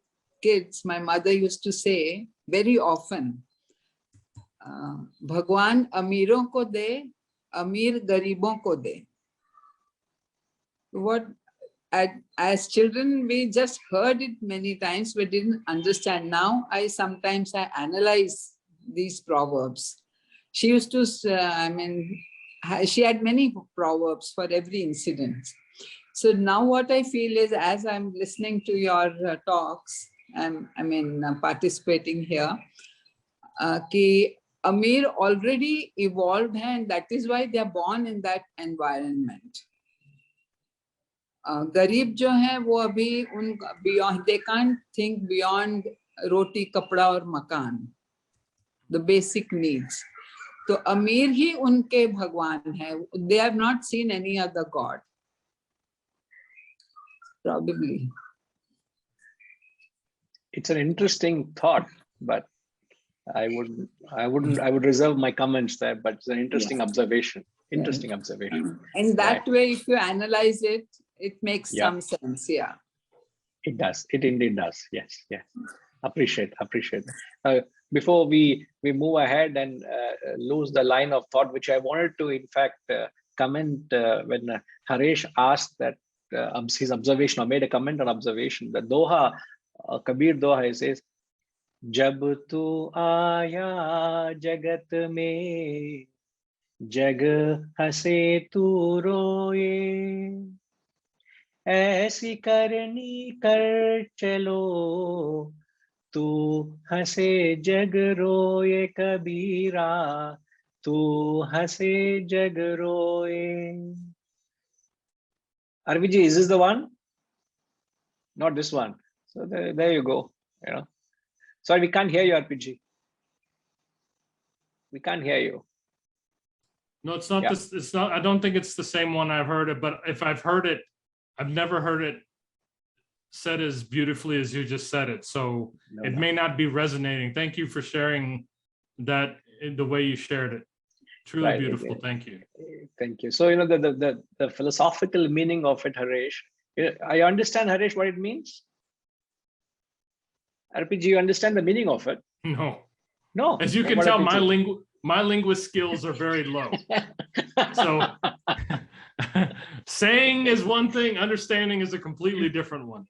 kids, my mother used to say very often, "Bhagwan amiron ko de, amir garibon ko de." What, as children, we just heard it many times, but didn't understand. Now, sometimes I analyze these proverbs. She used to, she had many proverbs for every incident. So now what I feel is, as I'm listening to your talks, participating here, कि Amir already evolved, and that is why they are born in that environment. गरीब जो है वो अभी beyond, they can't think beyond roti, kapda or makan, the basic needs. तो अमीर ही उनके भगवान है. They have not seen any other god. Probably. It's an interesting thought, but I would reserve my comments there, but it's an interesting observation. Interesting observation. And that way, if you analyze it, it makes Yeah. some sense. Yeah. It does. It indeed does. Yes. Yes. Appreciate. Before we move ahead and lose the line of thought, which I wanted to, in fact, comment when Haresh asked that his observation, or made a comment on observation, the Doha, Kabir Doha, he says, "Jab tu aya jagat mein, jag hase tu roye, ऐसी करनी कर चलो, तू हंसे जग रोए कबीरा, तू हंसे जग रोए." Arviji, is this the one? Not this one. So there you go. You know, sorry, we can't hear you, RPG. We can't hear you. No, it's not Yeah. this. It's not. I don't think it's the same one I've heard it. But if I've heard it, I've never heard it said as beautifully as you just said it. So it may not be resonating. Thank you for sharing that in the way you shared it. Truly Right, beautiful. again. Thank you. Thank you. So, you know, the philosophical meaning of it, Haresh, I understand, Haresh, what it means. RPG, you understand the meaning of it? No, No. as you Then can what tell, RPG? my linguist skills are very low. So saying is one thing, understanding is a completely different one.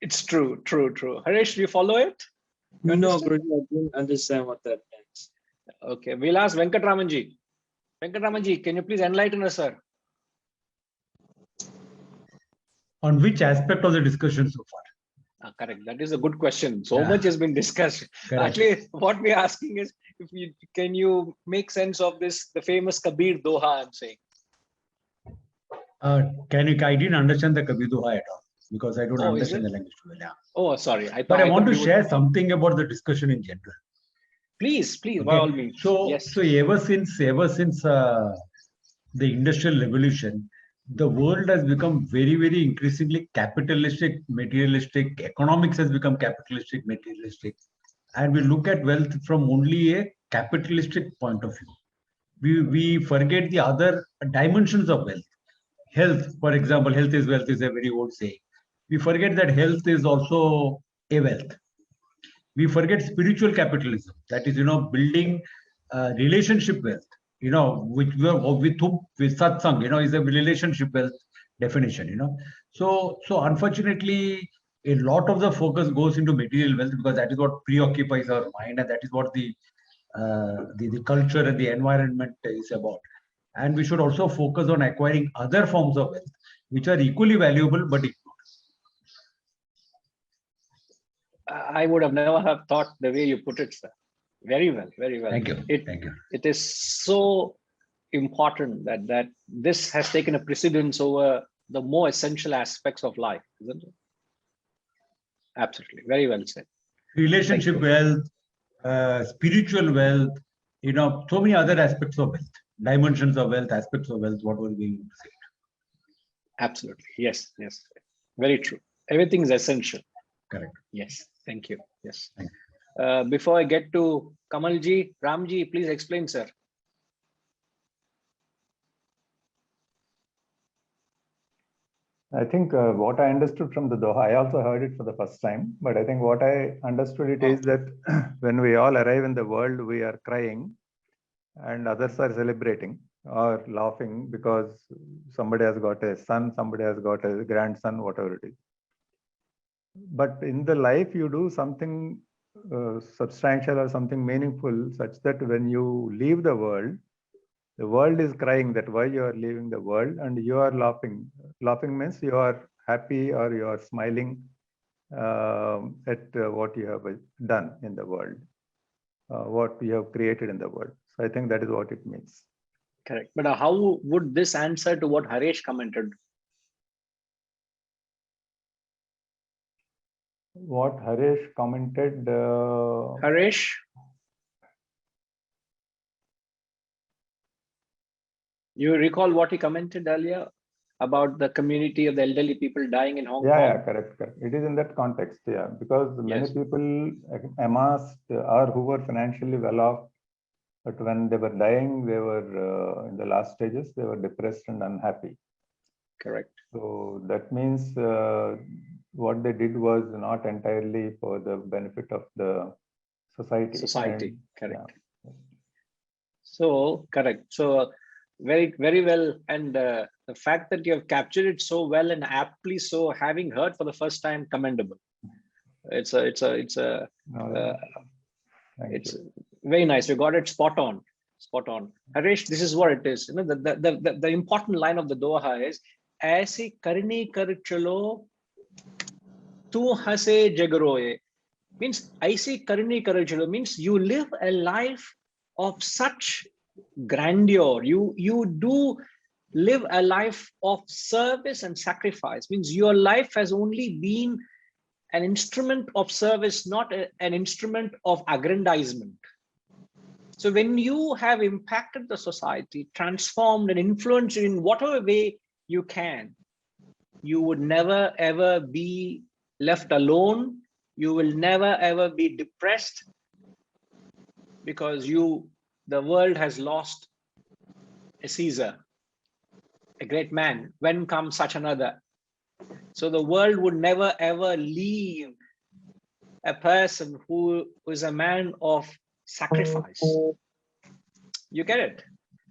It's true. Haresh, do you follow it? You No, understand? Guruji, I didn't understand what that means. Okay, we'll ask Venkatramanji. Venkatramanji, can you please enlighten us, sir? On which aspect of the discussion so far? Correct. That is a good question. So Yeah. much has been discussed. Correct. Actually, what we're asking is, can you make sense of this, the famous Kabir Doha, I'm saying? I didn't understand the Kabir Doha at all because I don't Oh, is understand it? the language too well. Yeah. Oh, sorry. But I want thought to you would- share something about the discussion in general. Please, by Okay. all means. So, Yes. so ever since the Industrial Revolution, the world has become very, very increasingly capitalistic, materialistic. Economics has become capitalistic, materialistic, and we look at wealth from only a capitalistic point of view. We forget the other dimensions of wealth. Health, for example, health is wealth is a very old saying. We forget that health is also a wealth. We forget spiritual capitalism, that is, building relationship wealth, with satsang, is a relationship wealth definition, So unfortunately, a lot of the focus goes into material wealth because that is what preoccupies our mind, and that is what the culture and the environment is about. And we should also focus on acquiring other forms of wealth, which are equally valuable but ignored. I would have never have thought the way you put it, sir. Very well, very well. Thank you. Thank you. It is so important that this has taken a precedence over the more essential aspects of life, isn't it? Absolutely. Very well said. Relationship wealth, spiritual wealth, so many other aspects of wealth, dimensions of wealth, aspects of wealth, what were we going to say? Absolutely. Yes. Very true. Everything is essential. Correct. Yes. Thank you. Yes. Thank Before I get to Kamalji, Ramji, please explain, sir. I think what I understood from the Doha, I also heard it for the first time, but I think what I understood it is that when we all arrive in the world, we are crying and others are celebrating or laughing because somebody has got a son, somebody has got a grandson, whatever it is. But in the life, you do something substantial or something meaningful such that when you leave the world is crying that why you are leaving the world, and you are laughing. Laughing means you are happy or you are smiling at what you have done in the world, what you have created in the world. So I think that is what it means. Correct. But how would this answer to what Haresh commented? what Harish commented. Harish, you recall what he commented earlier about the community of the elderly people dying in Hong Kong? Yeah, correct. It is in that context, yeah, because many people amassed or who were financially well off, but when they were dying, they were in the last stages, they were depressed and unhappy. Correct. So that means what they did was not entirely for the benefit of the society. Society, correct. Yeah. So, correct. So, very, very well. And the fact that you have captured it so well and aptly so, having heard for the first time, commendable. It's very nice. You got it spot on. Spot on. Harish, this is what it is. You know, the important line of the Doha is, "Aise karni kar chalo, tu hase jagaroye." Means, "Aise karni kar chalo" means you live a life of such grandeur. You do live a life of service and sacrifice. Means your life has only been an instrument of service, not an instrument of aggrandizement. So when you have impacted the society, transformed and influenced in whatever way you can, you would never ever be left alone. You will never ever be depressed because the world has lost a Caesar, a great man. When comes such another? So the world would never ever leave a person who is a man of sacrifice. You get it?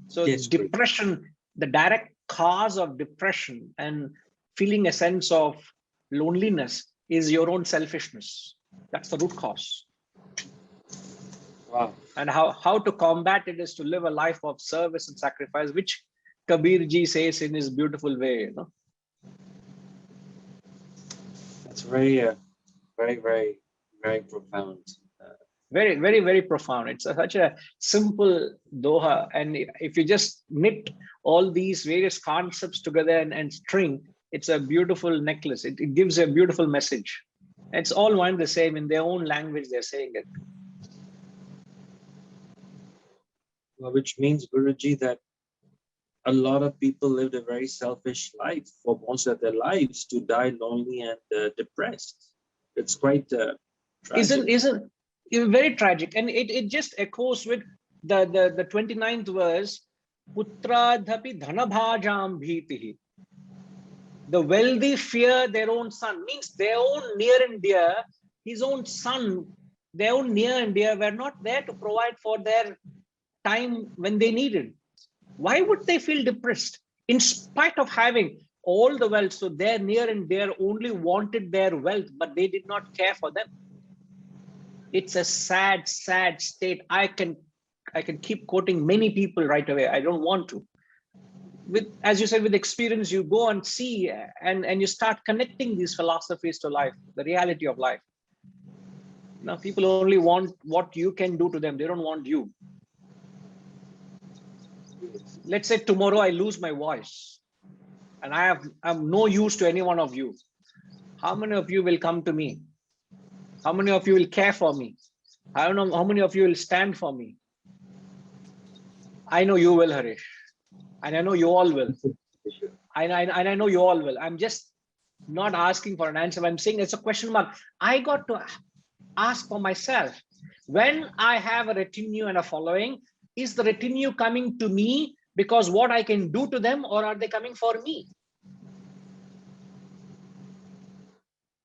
So Yes, depression, the direct cause of depression and feeling a sense of loneliness is your own selfishness. That's the root cause. Wow. And how to combat it is to live a life of service and sacrifice, which Kabir ji says in his beautiful way. You know? That's very, very, very, very profound. Very, very, very profound. It's such a simple Doha. And if you just knit all these various concepts together and string, it's a beautiful necklace. It gives a beautiful message. It's all one the same. In their own language, they're saying it. Well, which means, Guruji, that a lot of people lived a very selfish life for most of their lives to die lonely and depressed. It's quite tragic. Isn't very tragic, and it just echoes with the 29th verse. Putradhapi dhanabhajam bhitihi. The wealthy fear their own son, means their own near and dear, his own son, their own near and dear were not there to provide for their time when they needed. Why would they feel depressed in spite of having all the wealth? So their near and dear only wanted their wealth, but they did not care for them. It's a sad, sad state. I can keep quoting many people right away. I don't want to. With, as you said, with experience, you go and see and you start connecting these philosophies to life, the reality of life. Now, people only want what you can do to them. They don't want you. Let's say tomorrow I lose my voice and I'm no use to any one of you. How many of you will come to me? How many of you will care for me? I don't know how many of you will stand for me. I know you will, Harish. And I know you all will. And I know you all will. I'm just not asking for an answer. I'm saying it's a question mark. I got to ask for myself. When I have a retinue and a following, is the retinue coming to me because what I can do to them, or are they coming for me?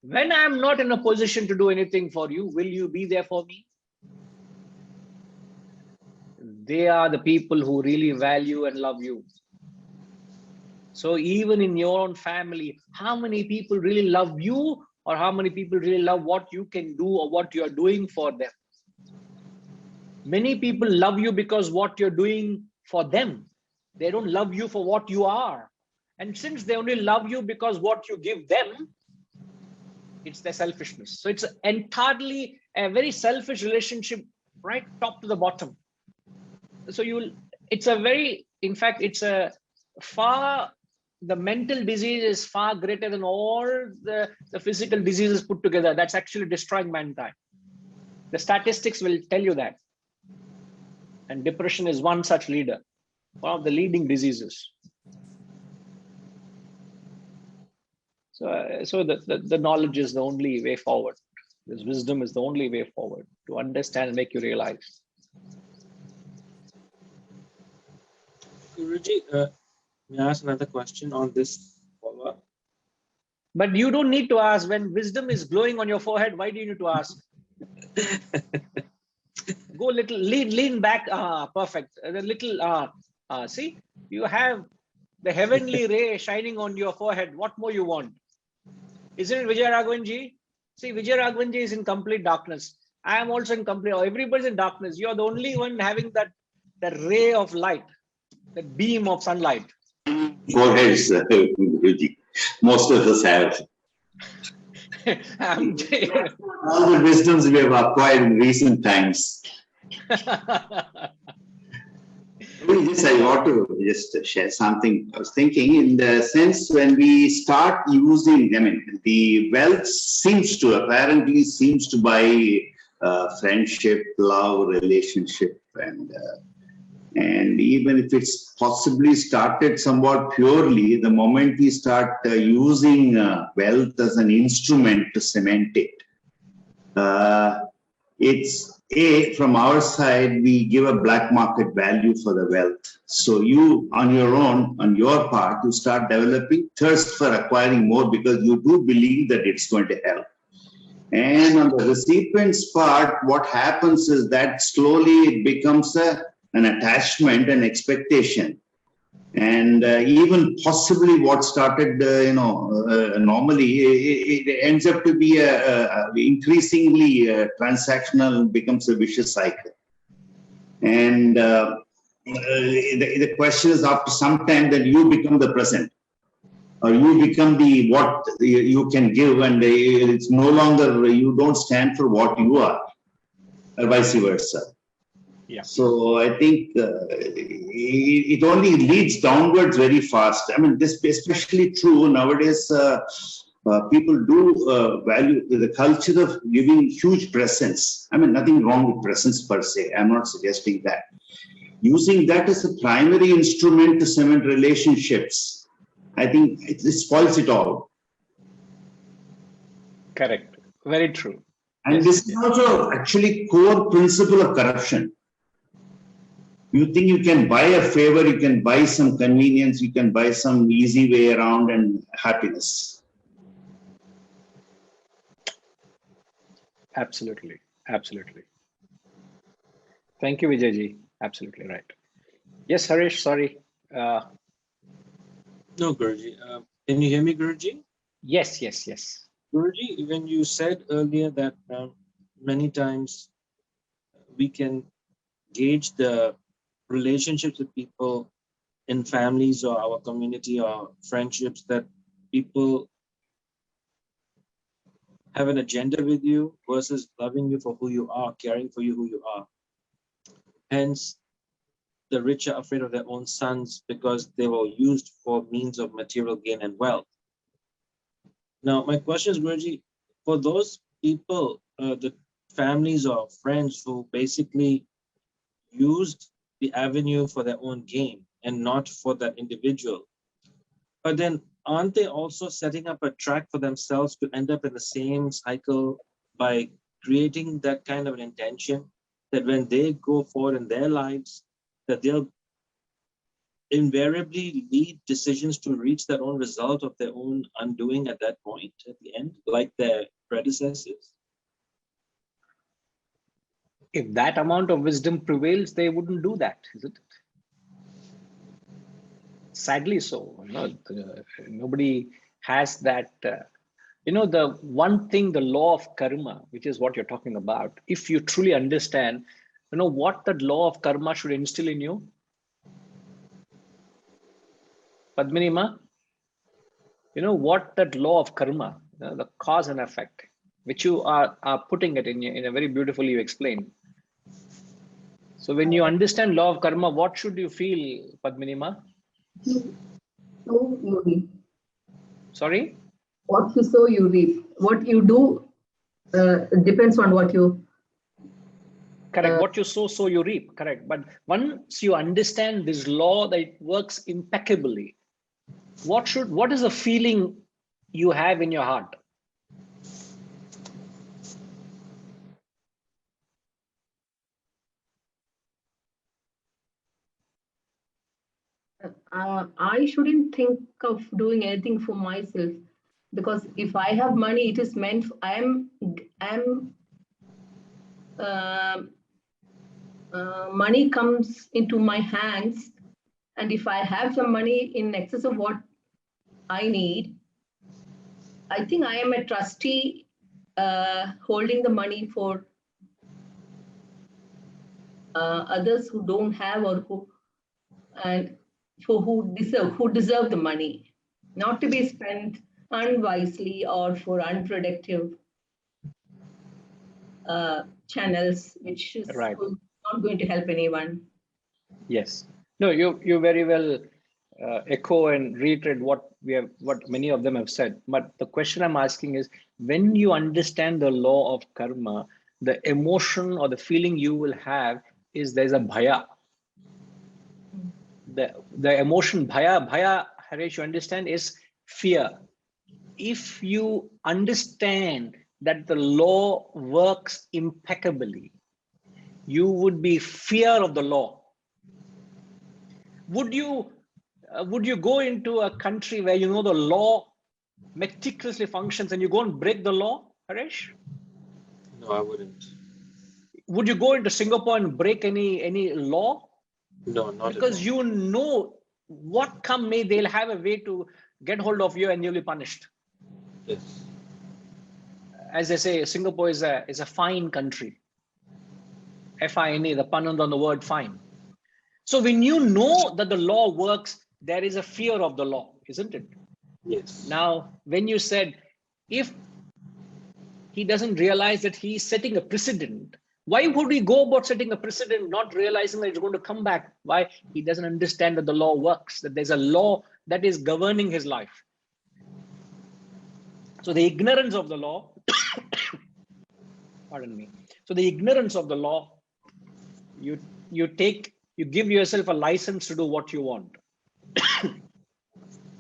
When I'm not in a position to do anything for you, will you be there for me? They are the people who really value and love you. So even in your own family, how many people really love you, or how many people really love what you can do or what you're doing for them? Many people love you because what you're doing for them. They don't love you for what you are. And since they only love you because what you give them, it's their selfishness. So it's entirely a very selfish relationship, right top to the bottom. So it's a very, in fact, it's a far the mental disease is far greater than all the physical diseases put together. That's actually destroying mankind. The statistics will tell you that. And depression is one such leader, one of the leading diseases. So the knowledge is the only way forward. This wisdom is the only way forward to understand and make you realize. Guruji, may I ask another question on this follow-up? But you don't need to ask. When wisdom is glowing on your forehead, why do you need to ask? Go little, lean back. Perfect. A little, see, you have the heavenly ray shining on your forehead. What more you want? Isn't it Vijayaraghavanji? See, Vijayaraghavanji is in complete darkness. I am also in complete, everybody's in darkness. You are the only one having that ray of light, that beam of sunlight. Foreheads, Guruji. Most of us have. All the wisdoms we have acquired in recent times. I want to just share something. I was thinking in the sense when we start using, I mean, the wealth apparently seems to buy friendship, love, relationship, and even if it's possibly started somewhat purely, the moment we start using wealth as an instrument to cement it, it's from our side, we give a black market value for the wealth. So you, on your own, on your part, you start developing thirst for acquiring more because you do believe that it's going to help. And on the recipient's part, what happens is that slowly it becomes an attachment, an expectation. And even possibly what started, normally, it ends up to be increasingly transactional, becomes a vicious cycle. And the question is, after some time, that you become the present, or you become what you can give, and it's no longer, you don't stand for what you are, or vice versa. Yeah. So I think it only leads downwards very fast. I mean, this is especially true nowadays. People do value the culture of giving huge presents. I mean, nothing wrong with presents per se. I'm not suggesting that. Using that as a primary instrument to cement relationships, I think it spoils it all. Correct. Very true. And this is also actually core principle of corruption. You think you can buy a favor, you can buy some convenience, you can buy some easy way around and happiness. Absolutely. Absolutely. Thank you, Vijayji. Absolutely right. Yes, Harish, sorry. No, Guruji. Can you hear me, Guruji? Yes. Guruji, when you said earlier that many times we can gauge the relationships with people in families or our community or friendships, that people have an agenda with you versus loving you for who you are, caring for you who you are. Hence, the rich are afraid of their own sons because they were used for means of material gain and wealth. Now, my question is, Guruji, for those people, the families or friends who basically used the avenue for their own gain and not for that individual, but then aren't they also setting up a track for themselves to end up in the same cycle by creating that kind of an intention that when they go forward in their lives, that they'll invariably lead decisions to reach their own result of their own undoing at that point, at the end, like their predecessors? If that amount of wisdom prevails, they wouldn't do that, isn't it? Sadly so. Nobody has that. The one thing, the law of karma, which is what you're talking about, if you truly understand, what that law of karma should instill in you? Padmini Ma, what that law of karma, the cause and effect, which you are putting it in a very beautifully you explained. So when you understand law of karma, what should you feel, Padmini Ma? sow, you reap. Sorry? What you sow, you reap. What you do depends on what you. Correct. What you sow, so you reap. Correct. But once you understand this law that it works impeccably, what is the feeling you have in your heart? I shouldn't think of doing anything for myself, because if I have money, it is meant. Money comes into my hands, and if I have some money in excess of what I need, I think I am a trustee holding the money for others who don't have, or who deserve the money, not to be spent unwisely or for unproductive channels, which is Right. not going to help anyone. Yes. No, you very well echo and reiterate what many of them have said. But the question I'm asking is, when you understand the law of karma, the emotion or the feeling you will have is there's a bhaya. The emotion bhaya, Harish, you understand, is fear. If you understand that the law works impeccably, you would be fear of the law. Would you go into a country where you know the law meticulously functions and you go and break the law, Harish? No, I wouldn't. Would you go into Singapore and break any law? No, not because at all. you know what come may, they'll have a way to get hold of you and you'll be punished. Yes. As they say, Singapore is a fine country. F-I-N-E, the pun on the word fine. So when you know that the law works, there is a fear of the law, isn't it? Yes. Now, when you said, if he doesn't realize that he's setting a precedent, why would he go about setting a precedent, not realizing that it's going to come back? Why? He doesn't understand that the law works, that there's a law that is governing his life. So the ignorance of the law, pardon me. So the ignorance of the law, you give yourself a license to do what you want.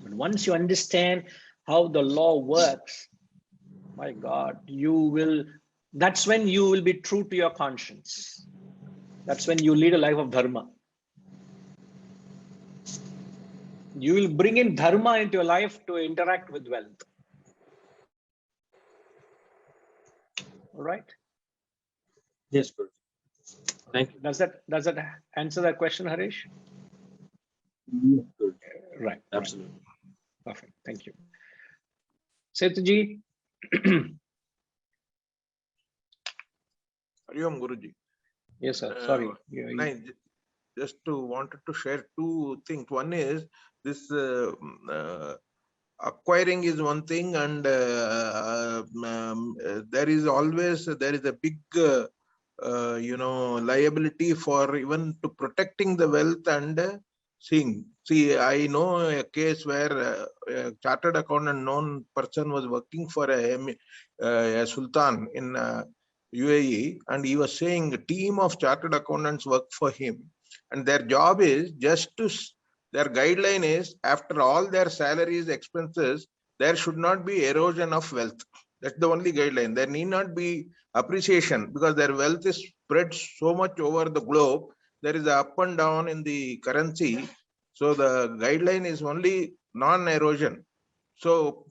But once you understand how the law works, my God, that's when you will be true to your conscience. That's when you lead a life of dharma. You will bring in dharma into your life to interact with wealth. All right. Yes, Guru. Thank you. Does that answer that question, Harish? Yes, Guru. Right. Absolutely. Right. Perfect. Thank you. Setuji. Hariom Guruji. Yes, sir. Sorry. Just wanted to share two things. One is this acquiring is one thing, and there is a big liability for even to protecting the wealth and seeing. See, I know a case where a chartered accountant known person was working for a sultan in UAE, and he was saying a team of chartered accountants work for him, and their job is just to, their guideline is, after all their salaries, expenses, there should not be erosion of wealth. That's the only guideline. There need not be appreciation, because their wealth is spread so much over the globe. There is a up and down in the currency. So the guideline is only non-erosion. So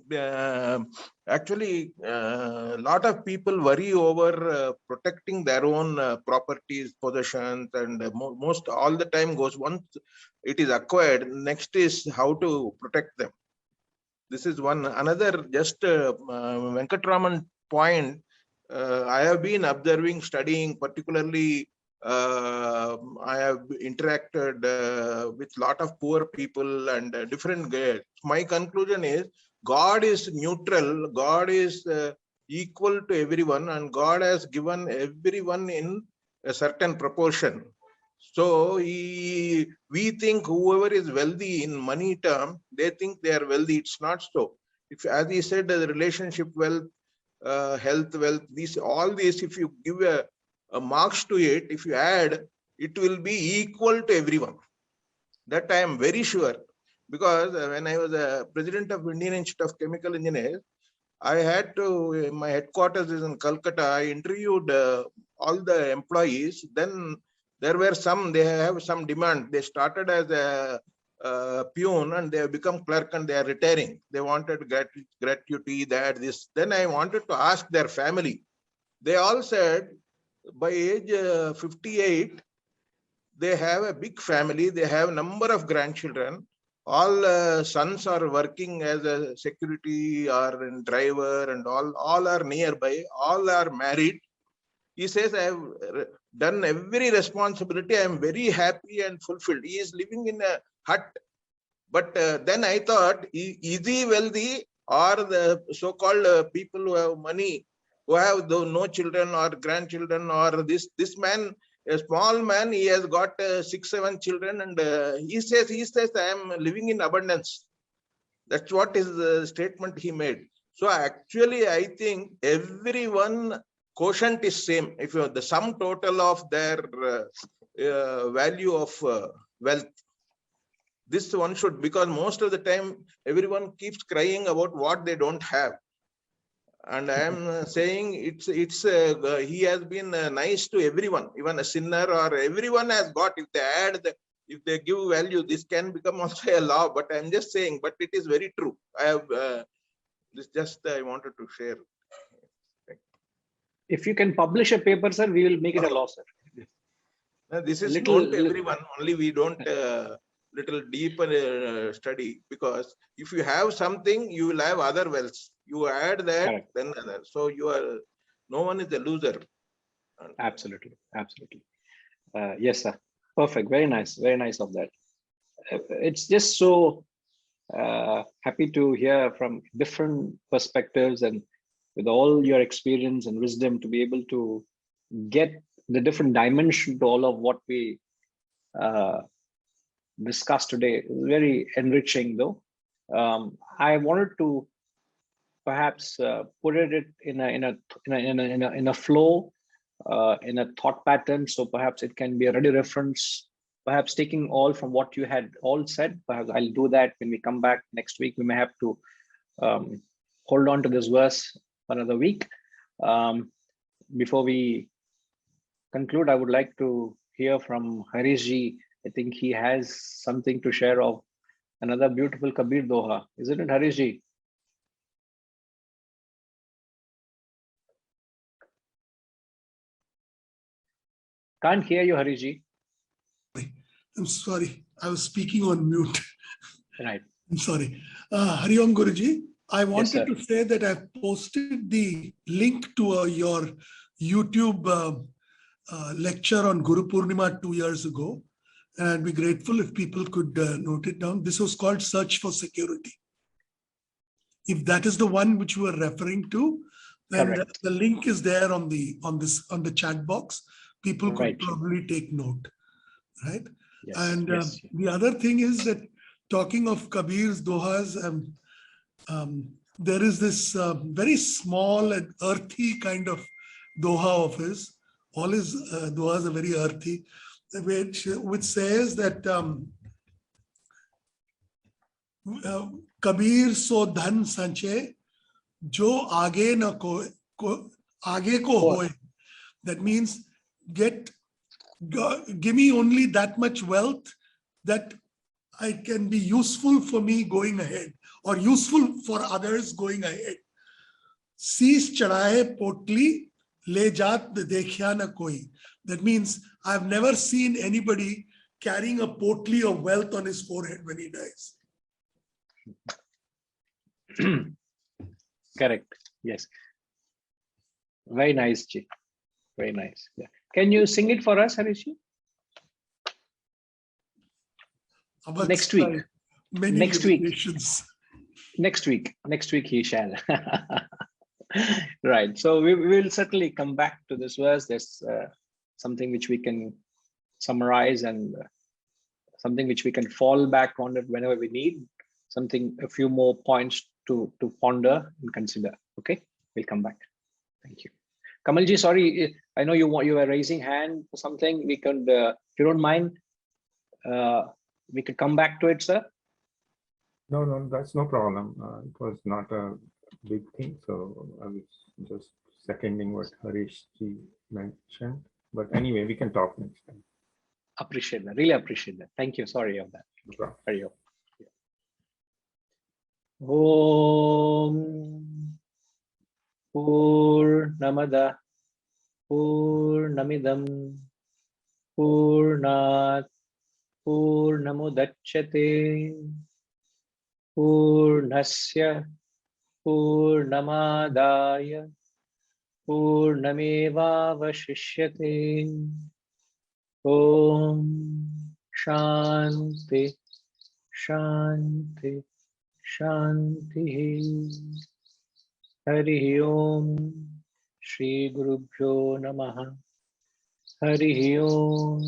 actually, a lot of people worry over protecting their own properties, possessions, and most all the time goes, once it is acquired, next is how to protect them. This is one. Another, just Venkatraman point, I have been observing, studying, particularly I have interacted with a lot of poor people and different guys. My conclusion is, God is neutral, God is equal to everyone, and God has given everyone in a certain proportion. So we think whoever is wealthy in money term, they think they are wealthy. It's not so. If, as he said, the relationship wealth, health wealth, all these, if you give a marks to it, if you add, it will be equal to everyone. That I am very sure, because when I was a president of Indian Institute of Chemical Engineers, I had to, my headquarters is in Calcutta. I interviewed all the employees. Then there were some, they have some demand. They started as a peon and they have become clerk and they are retiring. They wanted gratuity, that, this. Then I wanted to ask their family. They all said by age 58, they have a big family. They have a number of grandchildren. All sons are working as a security or a driver, and all are nearby. All are married. He says, I have done every responsibility. I am very happy and fulfilled. He is living in a hut. But then I thought, is he wealthy, or the so-called people who have money, who have no children or grandchildren, or this man, a small man, he has got 6-7 children, and he says I am living in abundance. That's what is the statement he made. So actually, I think everyone quotient is same. If you the sum total of their value of wealth, this one should, because most of the time everyone keeps crying about what they don't have. And I am saying he has been nice to everyone, even a sinner or everyone has got. If they add, if they give value, this can become also a law. But I'm just saying, but it is very true. I have this just I wanted to share. If you can publish a paper, sir, we will make it a law, sir. Now, this is known to everyone. Only we don't little deeper study, because if you have something, you will have other wealths. You add that, correct, then other. So you are, no one is a loser. Absolutely, absolutely. Yes, sir. Perfect. Very nice of that. It's just so happy to hear from different perspectives, and with all your experience and wisdom, to be able to get the different dimension to all of what we discussed today. Very enriching, though. I wanted to perhaps put it in a flow, in a thought pattern, so perhaps it can be a ready reference. Perhaps taking all from what you had all said. Perhaps I'll do that when we come back next week. We may have to hold on to this verse for another week. Before we conclude, I would like to hear from Harish ji. I think he has something to share of another beautiful Kabir Doha. Isn't it, Harish ji? Can't hear you, Harish ji. I'm sorry, I was speaking on mute. Right. I'm sorry. Hari Om Guruji, I wanted Yes, to say that I've posted the link to your YouTube lecture on Guru Purnima 2 years ago. And I'd be grateful if people could note it down. This was called Search for Security. If that is the one which you were referring to, then the link is there on the chat box. People could probably take note, right? Yes, and the other thing is that, talking of Kabir's dohas, there is this very small and earthy kind of doha of his. All his dohas are very earthy, which says that Kabir so dhan sanche jo aage na ko aage ko hoye. That means give me only that much wealth that I can be useful for me going ahead, or useful for others going ahead. Siis chadaye potli le jaat dekhya na koi. That means I've never seen anybody carrying a potli of wealth on his forehead when he dies. Correct. Yes. Very nice, Ji. Very nice. Yeah. Can you sing it for us, Harish? Next week. Next week he shall. Right. So we will certainly come back to this verse. There's something which we can summarize and something which we can fall back on it whenever we need something, a few more points to ponder and consider. Okay, we'll come back. Thank you. Kamalji, sorry, I know you were raising hand for something. We could, if you don't mind, we could come back to it, sir. No, no, that's no problem. It was not a big thing, so I was just seconding what Harish ji mentioned. But anyway, we can talk next time. Appreciate that. Really appreciate that. Thank you. Sorry of that. No problem. Hari Om. Om Purnamada Purnamidam Purnat Purnamudachyate Purnasya Purnamadaya Purnamevavashishyate. Om Shanti Shanti Shanti. Hari Om. Shri Guru Bhyo Namaha. Hari Om.